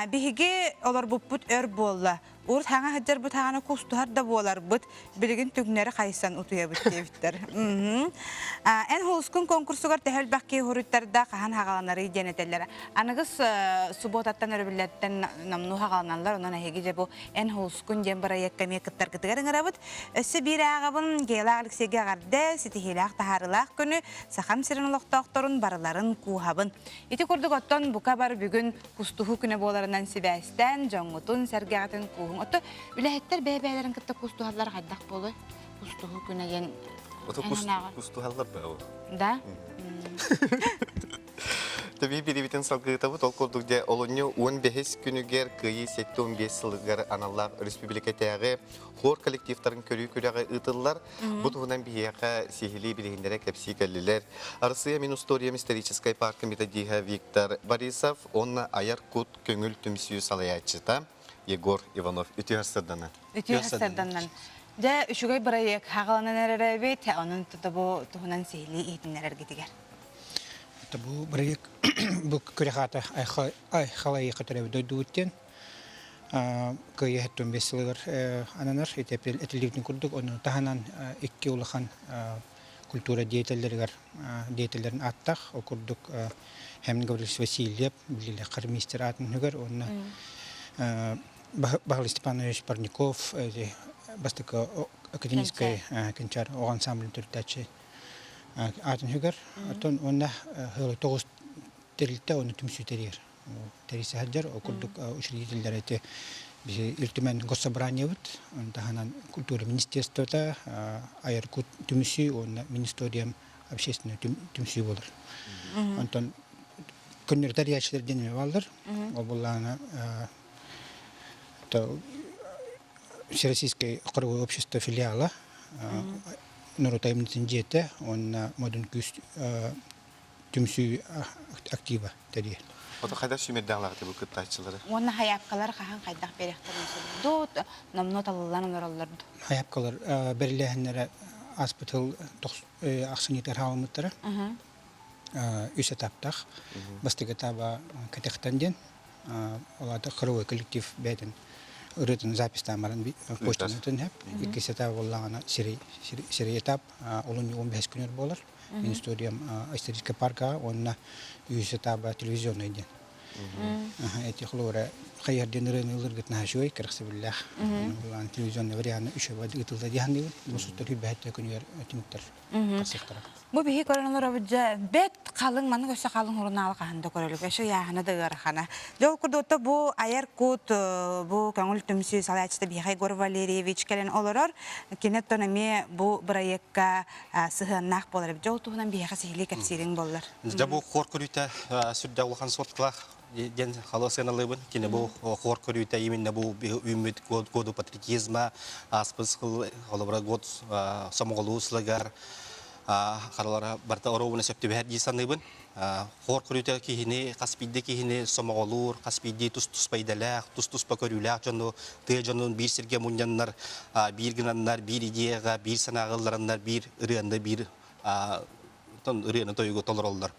Бихиге олар буппут өр болла. Урт хаңа хаджар бут хаңа кустухар да болар бут билген түгнәре кайсан утуя бут дебиттер. Эн холскун конкурсугар тәһәл бакки хуруттарда кахан хагаланары денетелләр. Аныгыз суботаттан өрбүлләттен намну хагаланалар, онан әһеге же бу эн холскун ден бара яккаме кыттар кытыгар ыңырабыт. Өсө бир агабын гела Алексейге гарды ситихилак тахарылак күнү сахам сирен локтокторун барыларын куһабын. Ити курдук оттон бука бар бүгүн кустуху күнө боларынан сибәстән жоңгутун сәргәтен куһун. Ото үләһеттер бәбәләрен кытта кустухалар хайдак болой. Кустуху күнәген. Ото кустухалар бау. Да? Таби бирибитен салгытабы толкурдук де олоню 15 күнүгер кыйы 7-15 сылыгар аналлар республикатагы хор коллективтарын көрүү-көрөгө ытыллар. Бу тугунан бияка сихили билигиндере кепси келлилер. Арсыя Минустория исторической парка методиха Виктор Борисов, онна Аяркут көңүл түмсүү салаячыта Егор Иванов үтүһәстердәнән. Үтүһәстердәнән. Дә үшүгәй бирәек хагаланан әрәбет, анын тутабу тугунан сихили итиннәр гитигәр. Табу бирәек бу көрәхата ай халай кытырып дойдуттен. Кыя хәттән бесләр ананар этелектен күрдек, оны таханан 2 улахан культура деятельләрен аттак, окурдук һәм Гаврилович Васильев, биле кармистер атын хөгәр, оны Бахал Степанович Парников, бастыка академическая кончар ансамбль төртәче атын хөгәр, атын онна хылы 9 терилтә оны түмсүтерер. Терисе хаҗар окурдук учредительләрете илтимен госсобрание бит, онтаһанан культура министерствода Аяркут түмсү, оны министериум общественный түмсү булыр. Антон көннәрдә яшьләрдән валдыр, ол булланы Всероссийское округовое общество филиала Нурутайм Цинджете, он модун кюс түмсү актива тери. Ото кайда сүмеддәләр дип кыттачылары. Оны хаяпкалар кахан кайдак берехтерин. Дот намно таллан ораллар. Хаяпкалар берләһеннәре аспитал аксынитер халамыттары. Үс этаптах. Бастыга таба катехтанден. Оларда кырыгы коллектив бәден. Урытын запись тамарын почтанын хәп. Икесе таба буллагана сири этап олон 15 күнер булыр. Министериум исторического парка, он үс этаба телевизионный ден. Эти хлора хайырден рынылыр гытна шой кырсыбыллах. Улан телевизионный варианты үш вады ытылда дияны, мусуттар хүбәттә күнер тимтер. Касыктар. Бу бихи короналар абыжа бет калың маны көсө калың урунал каханда көрөлүк. Эшо яхана да гархана. Жол курдотта бу Аяркут бу көңүл түмсү салачты бихи Егор Валерьевич келен олорор. Кинеттономия бу проектка сыгыннак болар. Жол тугунан бихи сихили кепсирин боллар. Жабу хор көрүтә сүрдә улхан сортлар ден халасыналыбын. Кине бу хор көрүтә именно бу үмит году патриотизма, аспыс холобра год самоголуслагар Қаралара барта оровына сөпті бәр дейсаныбын. Хор күріті кейіне, қаспиді кейіне сомағолур, қаспиді тұс-тұспайдалақ, тұс-тұспа көріләқ жону, тұй жонун бір серге мұнянлар, бір гынанлар, бір идеяға, бір санағыларынлар, бір ұрыянды, бір ұрыяны тойығы толыр олар.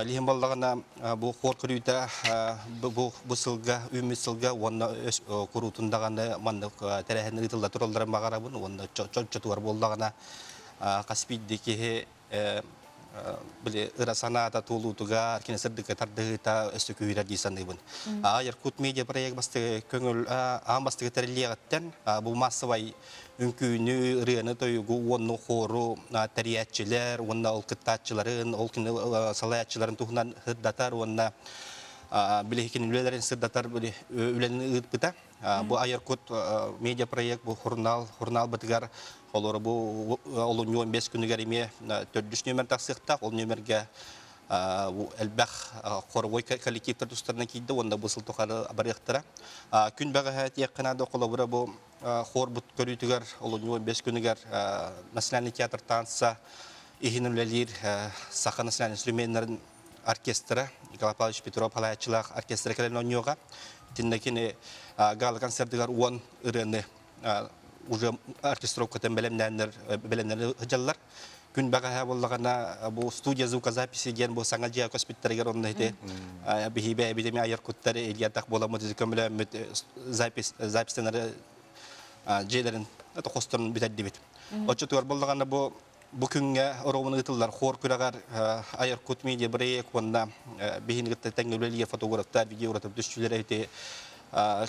Лихен балдағына бұл хор күріті бұл сылға, үміт сылға, онына күрутындағаны мандық тәрәхені ұтылда тұралдары мағарабын, онына чөтуар болдағына қаспиді кейі Били ырасаната тулутуга аркинесердика тардыта өстөкүйрә дисаныбын. Яркут медиа проект басты көңүл амбасты терилиягаттан бу массовай үмкүнү рыны тойгу онну хору тариятчылар, онна олкыттатчыларын, олкыны салаятчыларын тухнан хырдатар, онна билехин үлелерин сырдатар били үлелени ытпыта. Бу Яркут медиа проект бу журнал батыгар олар бу олу 15 күнүгөр эме 400 номер таксыктак, ол номерге элбах хорвой коллективтер тустарына кийди, онда бу сылтыкары барыктыра. Күн бага якынада колобура бу хор бут көрүтүгөр олу 15 күнүгөр национальный театр танца ихинүлелер саха национальный инструменттерин оркестры Николай Павлович Петров Палаячылак оркестры келен ойнога. Тиннекине гала концертыгар 10 ырыны уже оркестровкатан белемнер жаллар. Күн бага боллагана бу студия звукозаписи ген бу саңалжа госпитальгер онда хите бихибе эпидемия Яркуттары элиятак боламы көмөлөм запистенер жейлерин ата хостон битедибит. Очотуар боллагана бу күнгө оровуны ытылдар хор күрагар Яркут медиа брейк онда бихингетте теңгөлөлүгө фотографтар видеоротуп түшчүлөр эти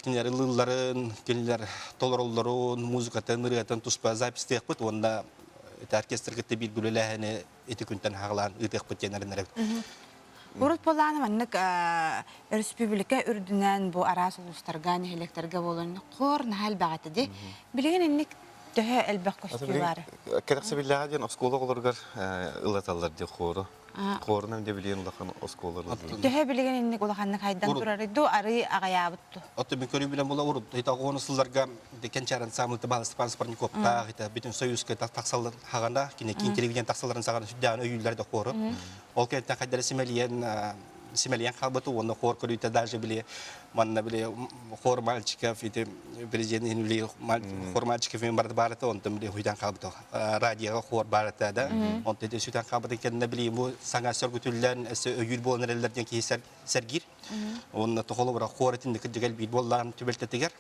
кинер ылларын, кинер толоролларын, музыкатын, ырыатын туспа запись текпит, онда оркестр кетте бир бүлөләһене эти күнтен хаглан ытекпит денернер. Урут боланы маннык республика үрдүнөн бу арас улустарга нехелектерге болон кор нахал багаты ди. Билген инник төһө элбек костюм бар. Керексе биллаган оскола олоргар ылаталар ди хору. Хорунам де билген улахан осколалар. Төһө билген инник улаханны хайдан турар иду ары агаябытту. Отто мен көрү билен бола урут. Эта гонусуларга декенчаран самылты балыс Степан Спарникопта, эта бүтүн союзга таксалар хаганда, кине телевидение таксаларын саган сүддән өйләрдә хору. Ол кентә кадәр Семельян халбату, он хор көрүтә даже биле манна биле хор мальчиков, эти президент инвли хор мальчиков мен барата, он там биле хуйдан халбату. Радио хор барата да. Он тете сүтән халбаты кенде биле бу саңа сөргүтүллән өйүл болнерләрдән ки сәргир. Он тохолы бара хор этинде кидегел бит боллан түбелтетегер.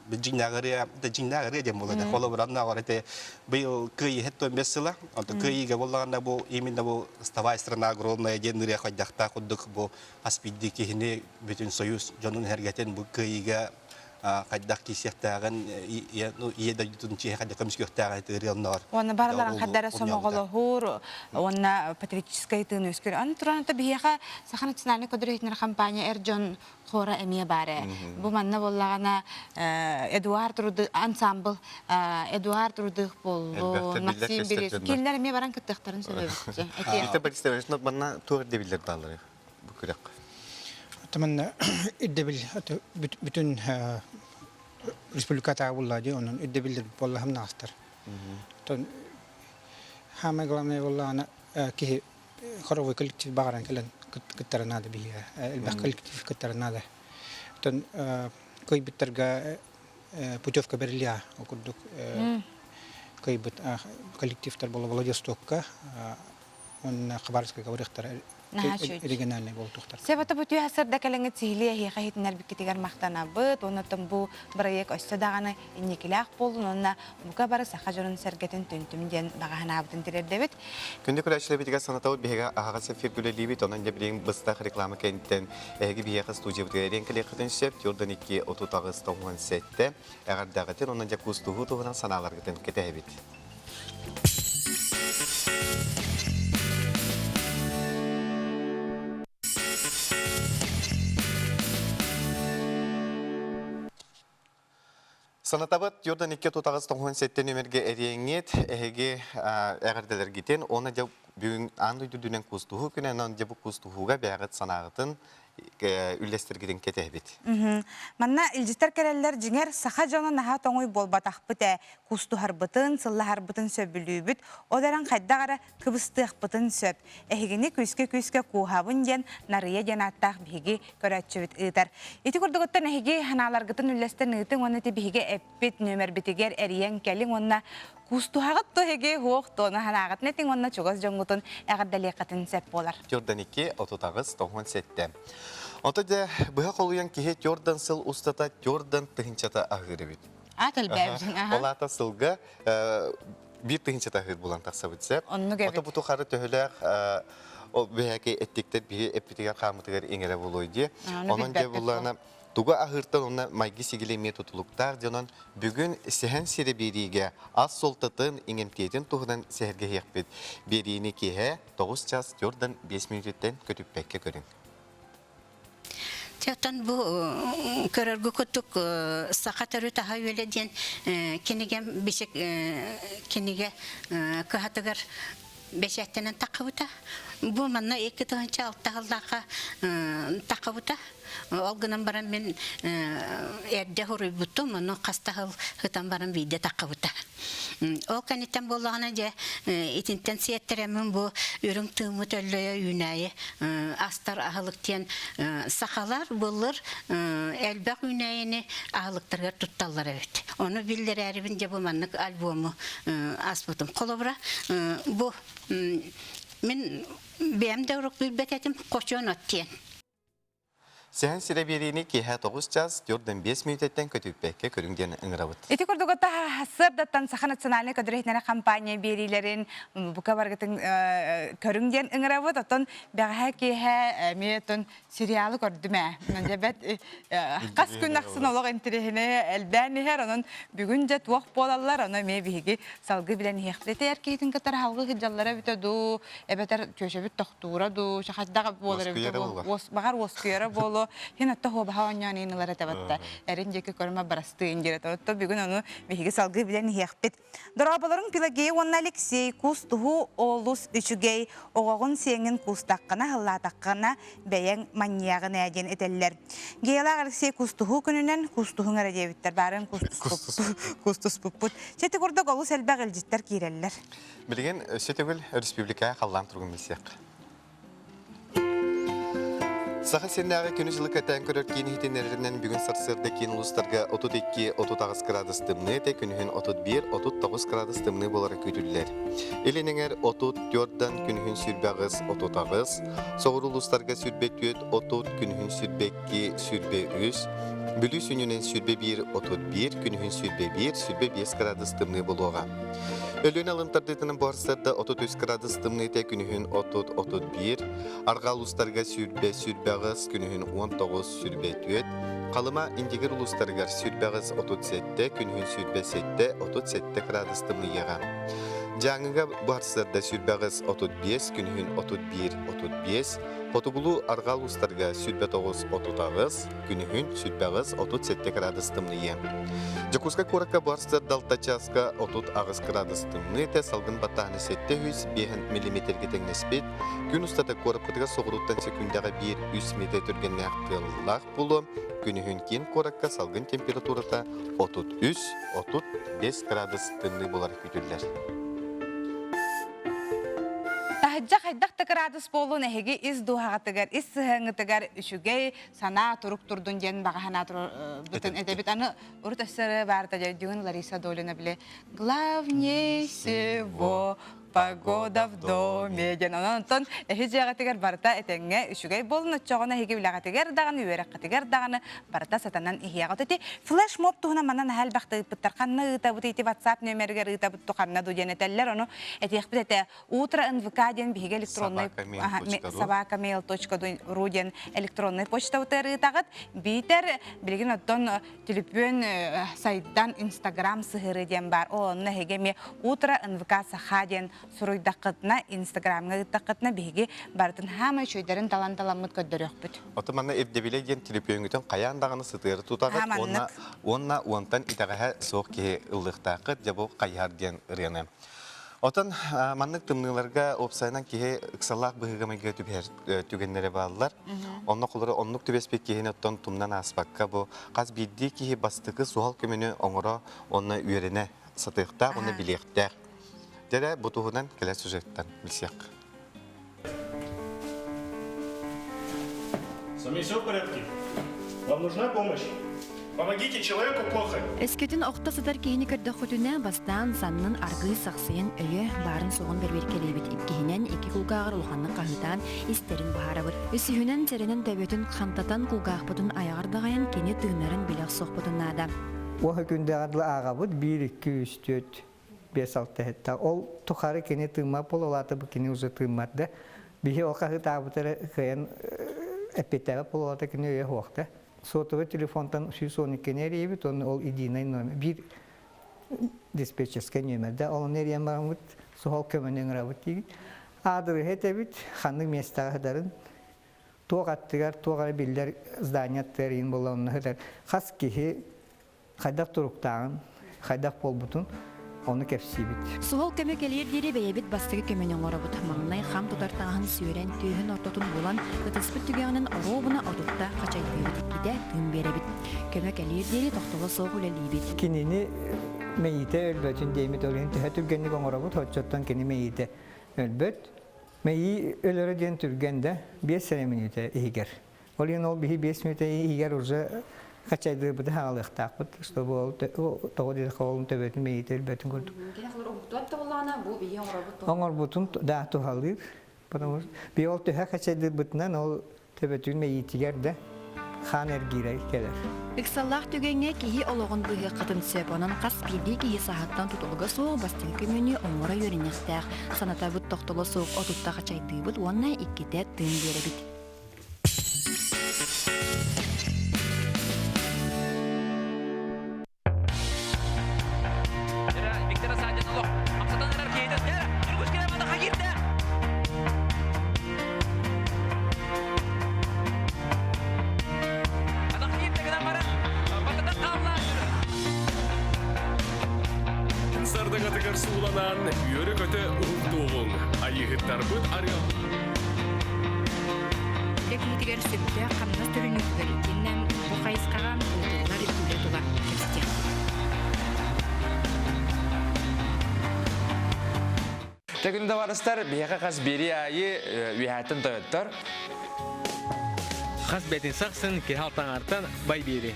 Джиннагыры дем болады. Холо бранна орете бил кый хетто мессела. Он кыйга боллаганда бу именно бу ставай страна огромная деньги ходдакта куддук бу аспидди кихине бүтүн союз жонун хергетен бу кыйга каддак кисектаган иеда ютунчи каддак көмскөктаган тырыалнар. Онна барларан каддара сомоголохур, онна патриотическая тын өскөр. Аны туранта бияха саха национальный кодрейтнер компания Эрджон хора эмие баре. Бу манна боллагана Эдуард Рудых ансамбл Эдуард Рудых болду. Максим Берез. Киллер эмие баран кыттыктарын сөйлөбүтчү. Эте представляешь, манна тур дебилер балары. Бу күрәк. Таман иддебил бүтүн республиката буллади, онун иддебилдер боллахам настыр. Тон хама главное боллана ки хоровой коллектив багаран келен кыттарнада бия, элбак коллектив кыттарнада. Тон кой биттерга путевка берилия окудук кой бит коллективтер боло Владивостокка, он Хабаровская говорихтар региональный болтуктар. Себата буту хасырда келеңе тихиле хиха хитнер бикетигер мактанабыт, онотон бу проект өстөдаганы инникилак болун, онна бука бары саха жонун сергетин түнтүмден баганабытын тирердебит. Күндө күрәчле битигә санатау бега ага сефир күлелибит, онан да билен быстак реклама кенттен эги бия студия бүткәрен келектен шеп, Jordan 2 отутагыз 97 әгәр дагытын онан да кустугу тугынан саналарга кетәбит. Санатабыт Jordan 2 97 нөмерге әреңет, әге әғірделер кетен, оны да бүгін аңды дүдінен кустуху күнен он жабы кустухуга бәғыт санағытын үлестергеден кетебит. Манна илжитер кереллер жиңер саха жана наха тоңой болбатахпыт кустухарбытын, сыллахарбытын сөбүлүүбүт, одаран кайдагара кыбыстыахпытын сөп. Эхигини күскө куухабын ден нарыя жанаттах биги көрөтчүбүт ыытар. Ити курдугуттан эхиги ханаларгытын үлестен ыытын оннати биги эппит нөмер битигер эриен келин онна кустухагыт тоһеге хуох тоны ханагат нетин онна чугас жоңгутун эгаддалиякатын сөп болар. Jordan 2, ototağız, tohman sette. Ota da bıha koluyan ki Jordan sıl ustata Jordan tıhınçata ahırı bit. Atıl bäbsin. Olata sılga bir tıhınçata ahır bulan taksabıtsa. Ota bu tuharı töhüler o belki ettikler bir epitiger kamıtıger ingere buluyordu. Onun cevullarına Tuga ahırtan ona maygi sigilemiye tutuluktar diyorlar. Bugün sehen sire birige az soltatın ingemtiyetin tuğdan seherge yakbet. Birini kihe 9 ças Jordan 5 minutten kötüp bekke görün. Zaten bu karargı kutuk sakatları tahayyül ediyen kinige bişek kinige kahatıgar beşettenen takıvıta. Bu manna iki tığınca alt tağıldaka takıvıta. Olgunan baran ben erde horu butum, onu kastahıl hıtan baran vide takıvıta. O kanitten bollağına ja itinten siyetteremin bu ürün tığımı töllöye yünayı astar ahılık diyen sakalar bulur elbaq yünayını ahılıktırgar tuttallar evet. Onu bildir eribince bu manlık albumu asbutum. Kolobra bu min benim de uruk bilbet etim koçuyon ottiyen. Sehen sire birini kihe 9 ças Jordan 5 minutten kötüp bekke görün diyen ıngıravut. Ити курдугата hasırdattan Saha Naциональный көдүрөйтнәре компания берилерин бука баргытын көрүңден ыңыравыт отон бәгә киһә метон сериалы көрдүмә. Менде бет кас күн аксын олог интерехне элбәни хер онун бүгүн же туак болалар аны ме биги салгы билен хехлетер кейтин катар халгы хыжаллара битеду эбетер көшөбүт тохтура ду шахаддага болар бит багар воскыра боло хена тохо баһаняны нылара табатта эринжеке көрмө барасты ингерет отто бүгүн аны биги салгы билен хехпет дорабаларын пилагей он Алексей кустуху олус үчүгей огогун сеңин кустаккана халлатаккана бәйән маньягын әден этеллер. Гейла Алексей кустуху күнүнен кустухун арадебиттер барын кустус пуппут. Сети курда голу селбәг элҗиттер киреллер. Билген Сетегül Республикага калган тургун мисяк. Saha sennaga күнүжлык атан көрөр кийин хитенеринен бүгүн сарсырда кийин улустарга 32-39 градус дымны те күнүн 31-39 градус дымны болары күтүллер. Эленеңер 34-дан күнүн сүрбәгыз 39, соғыр улустарга сүрбөтөт 30 күнүн сүрбекки сүрбе 3, бүлү сүнүнен сүрбе 1-31 күнүн сүрбе 1, сүрбе 5 градус дымны болуга. Ölün alımtardetinin boğarsada 33 gradus dımnete günühün 30-31, argal uluslarga sürbağız günühün 19 sürbetüet, kalıma indiger uluslarga sürbağız 37, günühün sürbesette 37 gradus dımnıyağa. Canıga boğarsada sürbağız 35, günühün 31-35, Potugulu argal uluslarga sürbetoğuz 30, günühün sürbağız 37 gradus dımnıyağa. Jakutska korakka barsta dalta chaska 30 gradus dımны te salgın batağını 700 mm getengespet gün ustada korapıtga soğuruttan sekundaga 1-3 metre türgenne aqtılaq bulu günühün kin korakka salgın temperaturata 33-35 gradus dımны bolar kütüller. Tahajja haydaq gradus bolun ehegi iz duhagatıgar iz sıhıngıtıgar üçügey sana turuk turdun jen bagahana tur bütün edebit anı urut asarı barda jadjun Larisa Dolina bile главнее всего погода в доме. Жанонтон эхижагатыгар барта этеңге үшүгей болуна чогона хеги билагатыгар даганы үйрөккатыгар даганы барта сатанан ихиягатыти флешмоб туна манан халбакты пыттарканны табыты WhatsApp номергер табыт туканна дуҗенетеллер ону этехбите утро НВК ден биге электронный sabaka.mail.ru ден электронный почта утары тагат битер билген оттон телефон сайттан Instagram сыгыры ден бар. Онна хегеме утро НВК саха ден суруйдақытна, Инстаграмға дақытна беге бардың хама шөйдерін талан-таламыт көддөрөк бүт. Отыманна эбдебилеген телепөңгітін қаяндағыны сытыры тұтағыт, онна онтан итағаға соқ кеге ұлықтақыт, жабу қайар ден ұрыны. Отан маннык тымныларга опсайнан кихе ыксаллах быгыгамайга түгеннере баалар. Онна кулары оннук түбеспек кихен оттон тумнан аспакка бу каз бидди кихи бастыкы суал көмөнү оңоро онна үйерене сатыктаа, онна билектää. Дере бутугунан келе сюжеттан билсек. С вами все в порядке? Вам нужна помощь? Помогите человеку плохо. Эскетин окта сатар кийини көрдөкөтүнө бастан саннын аргы саксыйын өйө барын соғын бербер келебит иккихинен эки кулгаагыр улханны кахытан истерин баарабыр. Үсүхүнен теренен төбөтүн хантатан кулгаахпытын аягардагайын кени тыынарын билек сохпутуннаада. Оха күндөгадыл агабыт 1 2 3 4 5 6 7 ол тухары кени тыыма пололаты бу кени уже тыыммады. Бихи окахытабытары кыйын эппетеге пололаты кени өйө хуакта. Сотовый телефондан 612 рейбит, он ол единый номер. Bir диспетчерский номерде, ол нерен бармыт, сухол көмөнен работи. Адыры хетебит, ханның местағы хыдарын, тоғаттығар, тоғары билдер зданият терин болуына хыдар. Қас кехи, қайдақ тұруқтағын, қайдақ болбутын, onu kepsibit. Suhol kömök elir diri beyebit bastığı kömönün orabut mağnay xam tutartağın süren tüyün ortotun bulan gıtıspıt tügeğinin orobuna odutta kaçay büyübit gide tüm berebit. Kömök elir diri tohtolu soğul elibit. Kinini meyite ölbötün deyimit olun tühe tügenlik orabut hoçottan kini meyite ölböt. Meyi ölürü den tügende 5 sene minüte ihiger. Olun ol bihi 5 minüte ihiger urca kaçaydı bu da halıqtaq bu işte bu toğudi kolun töbetün meyiteli bütün gördük. Kenaklar omtuat da olana bu bihi orabut. Onlar butun da tuhalır. Потому bir ol tühe kaçaydı bütünden ol töbetün meyitiger de xan ergiray keler. Iksallah tügenge kihi oloğun bıhı qıtın söponan qas bildi kihi sahattan tutulga soğuk bastığı kömünü onlara yörenektäq. Sanata bu tohtolu soğuk otutta kaçaydı bu onna ikkite tüm berebit. Сардагатыгар сууланан үйөрү көтө уктугун айыгыттар бут арыал. Техникер сөптө камнас төрүнүктөр икеннен бу кайыскаган утулар үлө тула кепсте. Тегүндө барыстар бияка каз бери айы үйәтин тоёттор. Қас бәтін сақсын, ке халтан артан бай бері.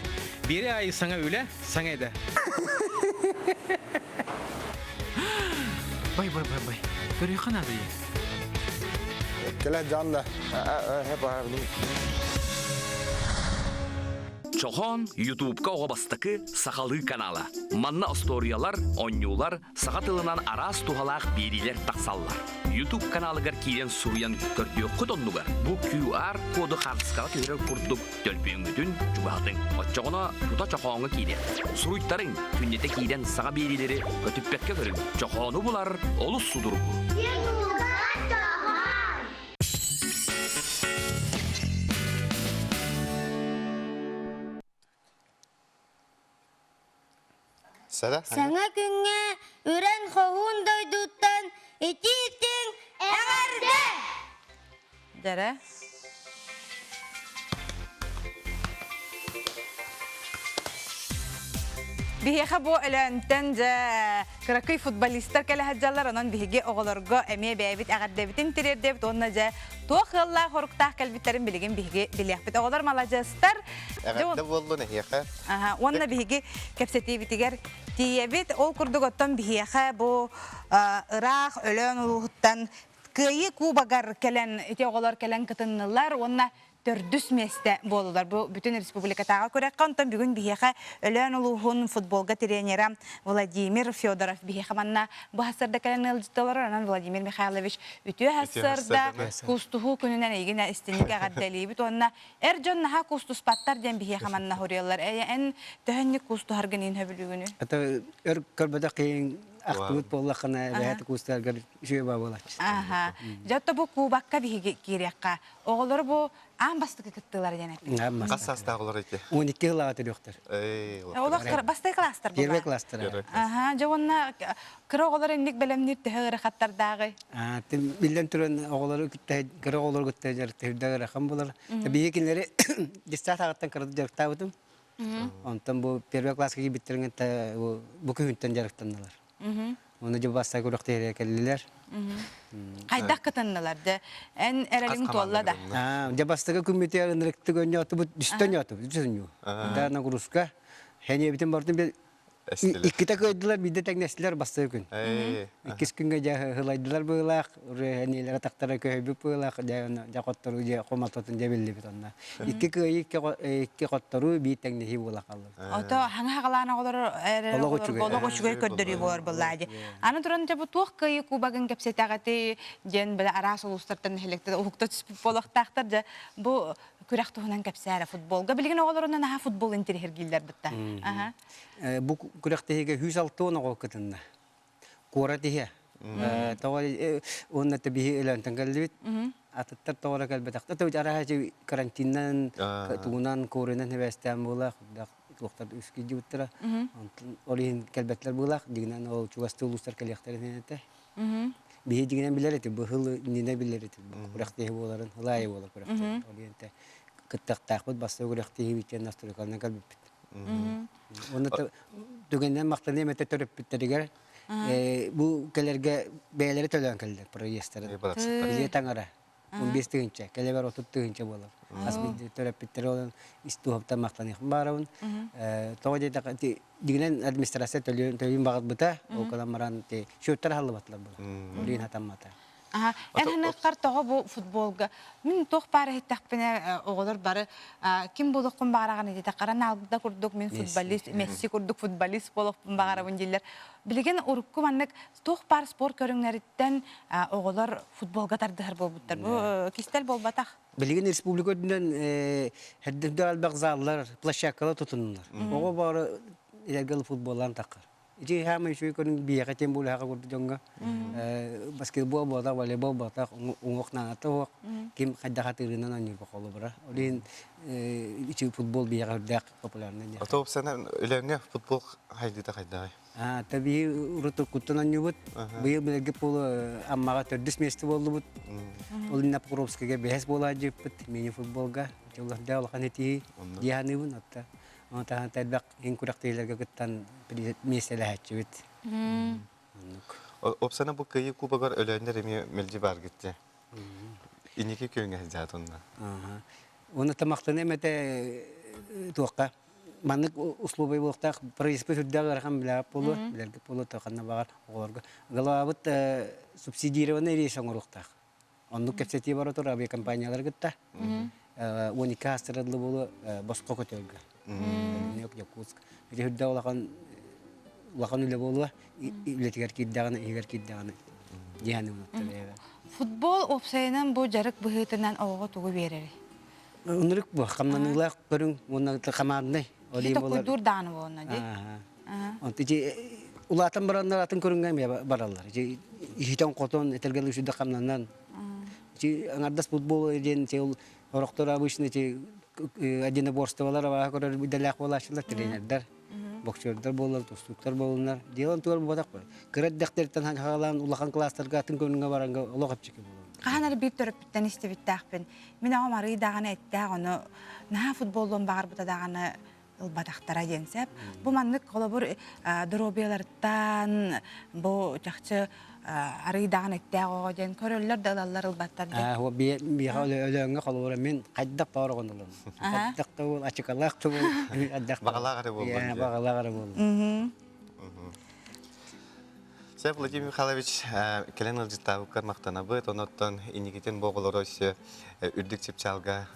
Бері айы саңа өлі, саңа еді. Бай. Көрі қана бейі. Келе жанда. Хеп ағырдың. Чохон YouTube-ка оғабастықы Сақалы каналы. Манна историялар, онюлар, сағатылынан арас тухалақ берилер тақсаллар. YouTube каналыгар кейден суруян көрдіе құтонлугар. Бұл QR коды қағысқаға көрер құрдық төлпеңгітін жүбағдың. Отчоғына тута чоқоңы кейден. Суруйттарың күннеті кейден саға берилері көтіппетке көрін. Чоқоны бұлар олыс судырғы. Саңа күнге үрен қоғын дойдуттан итиптің әғарды. Дәрі. Бихеха бу элентен же кыракый футболисттар келе хаджалар онан биһиге оголорго эме бэбит агаддебитин тирердебит онна же туохылла хоруктаах келбиттерин билеген биһиге билиахбит оголор малажастар агадда болду нехеха онна биһиге кепсетибитигер тиебит ол курдуготтон биһиеха бу ыраах өлөн улуһуттан кыйы кубагар келен ите оголор келен кытыннылар онна төрдүс месте болулар. Бу бүтүн республикатага көрөккө онтон бүгүн биһиэхэ өлөн улуһун футболга тренера Владимир Федоров биһиэхэ манна бу хасырда келен ылжыттылар анан Владимир Михайлович үтүө хасырда кустуху күнүнөн ийгине истиниге гадделибит онна эржон наха кустуспаттар ден биһиэхэ манна хориоллар эн төһөннүк кустухаргын ин хөбүлүгүнү ата өр көрбөдө кыйын актыбыт боллакына бэт кустарга жүйө бабылач жатта бу кубакка биһиге кирекка оголор бу Ан бастыкы кыттылар денеп. Қас састағы олар еті? 12 жылға өтіріқтір. Олар бастай кластар бұлар. Первый класстар. Аха, жоғынна кірі оғылар ендік бәлемнер тігі рахаттардағы. Билен түрін оғылары күтті, кірі оғылар күтті жүрді рахам болар. Бейекінлері дистат ағаттан кірді жарықта бұдым. Онтан бұл первый классқа кебеттерінген бұл күхінттен жарықтандылар. Оны жыл бастай көріқті ерек әлілер. Қайдақ кытынныларды, ән әрелің толла да. Жабастығы күмметі әрінірікті көнне оты бұд, үстен оты бұд, үстен ю. Дағына құрысқа, хәне бітін бардым бел, иккіта көйділер, биді тәңнәсілер бастығы күн. Иккіс күнге ғылайдылар бұғылақ, әнелері тақтара көйбі бұғылақ, жақоттару қоматотын жабелі біт онна. Икки қоттару бей тәңнесі бұғылақ алды. Ото хаңа қалана олар олық үшігер көрдірі болар бұллады. Аны тұран жабы туық күйі кубағын кәпсетағаты жен білі арас ұлыстыртын әлекті ұқта түспіп болықтақтыр. Бұл күрәқ тұғынан кәпсәрі футболға. Білген оғыларынан аға футбол интерхер келдер бұтта. Бұл күрәқтеге 106 оны қоқытынна. Қора тегі. Оны табиғи өләнтін кәлді бет. Атыттар тоғыра кәлбетақта. Тәуіт араға карантиннан, туғынан, қорынан әбәстән болақ. Туқтар үскі жуыттыра. Олейін кәлбәтлер болақ. Дегінен ол чуғасты ұлыстар кәліқтәрінен әті. Бейі дегінен білер еті. Бұғыл нені білер еті. Күрәқтеге боларын, ұлайы болар күрәқтеге. Кыттақтақ бұд басты күрәқтеге біткен настройкалынан кәлбет бит. Оны түгеннен мақтаны әмәті төріп біттерігер. Бұл кәлерге бәйлері төлен кәлдер, проестері. Біле таңара. 15 түгінші, кәлебер 30 түгінші болар. Асбейді төріп біттері олын істуғаптан мақтаны барауын. Тоғы дейті дегінен администрация төлейін бағыт бұта, ол кәлем маран шөттер халы батылар бұл. Олейін хатаммата. Әнхіні қартығы бұл футболға. Мен тоқ бары хеттақпіне оғылыр бары. Кім болықпын бағараған еді? Қаран алдыда күрдік, мен футболист, Месси күрдік футболист болықпын бағарабын дейлер. Білген ұрыққым аннық тоқ бар спорт көріңлеріттен оғылыр футболға тардығыр болбыттар. Бұл кестел болбатақ? Білген республика өтінден әддімді албақ залылар, площаккалы тұтынылар. Оғы бары елгілі футболларын таққыр. Ичи хама ишуй көрүн бияка тем булы хака көрдү жонга. Баскетбол болда, волейбол болда, уңокнан аток. Ким кайда хатырынан аныр баколу бара. Олин ичи футбол бияка дак популярный. Атоп сенен үлеңе футбол хайдыда кайда. Таби уруту куттан нюбут. Быйыл билеге полу аммага 400 месте болду бут. Олин Напокровскийге бехес бола жеппит мини футболга. Жолда алган эти дианыбын атта. Онтан тәлбәк ең күрәктейлерге күттен меселі әтчі бет. Опсана бұл күйі кубағар өләндер еме мелді бар кетті. Инеке күйіңе әзіат онна. Оны тамақтан әмәті туаққа. Манық ұслубай болықтақ происпы түрдегі арқан біләп болу, білерге болу тоқанна бағар оғыларға. Ғалабыт субсидированы рейсен ұрықтақ. Онды кәпсеті бар отыр, авиакомпаниялар күтті. 12 астырыдлы болу босқа көтелгі. Нек Якутск. Рехудда улахан үлі болуа, үлетігер кейддағаны, егер кейддағаны дияны ұнаттыр. Футбол опсайынан бұл жарық бұғытынан оғы тұғы берері? Үнірік бұл, қамнан ұлақ көрің, оның қамарындай. Хеті құйдур даны болуына, де? Улатын барандар атын көрінген баралар. Ишітен қотон, әтергелі үшіді қамнаннан. Аңардас футбол еден, орықтыр абышыны, единоборстволар var көрөр биделек болашылар тренердер, боксердер болар, тустуктар болунар. Делан туар бодак бар. Кырат дәхтәртән хагалан улахан класстарга атын көнүнгө баранга улагып чыгып болар. Каханар бир төрөптен истебиттәкпен. Мен агамары даганы әттә аны на футболдан багыр бута даганы ылбатактара денсеп. Бу маннык колобур дробиялардан бу жакчы арыйдаган әттәгә ден көрөлләр далаллар ылбаттар. О би өлөңгө колобур мен кайдак тарыгындылар. Кайдак та ул ачыкалак та ул аддак. Багалагары болду. Багалагары болду. Сәп Владимир Михайлович келен ылжыттабы кармактана быт, оноттон инигитен боголоросы үрдүк чепчалга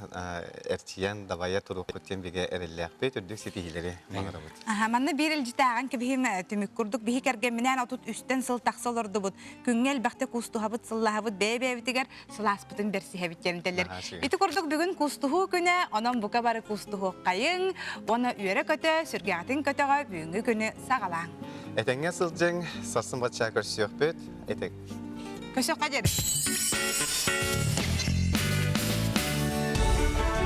эртиян давая туруп көттен беге эрелләк бет үрдүк сетихилери маңара быт. Манны бир ылжытаган кебихим түмүк курдук бихи керген менен отут үстен сыл таксалырды бут. Күңел бакты кустухабыт сыллахабыт бебебитигер сыласпытын берсихебит жемделер. Ити курдук бүгүн кустуху күнө, онон бука бары кустуху кайын, оны үйрө көтө, сүргәтин көтөгө бүгүнгү күнү сагалаң. Этеңе сылжың сарсын батча көрсөк бет, этек. Көсөк кадер.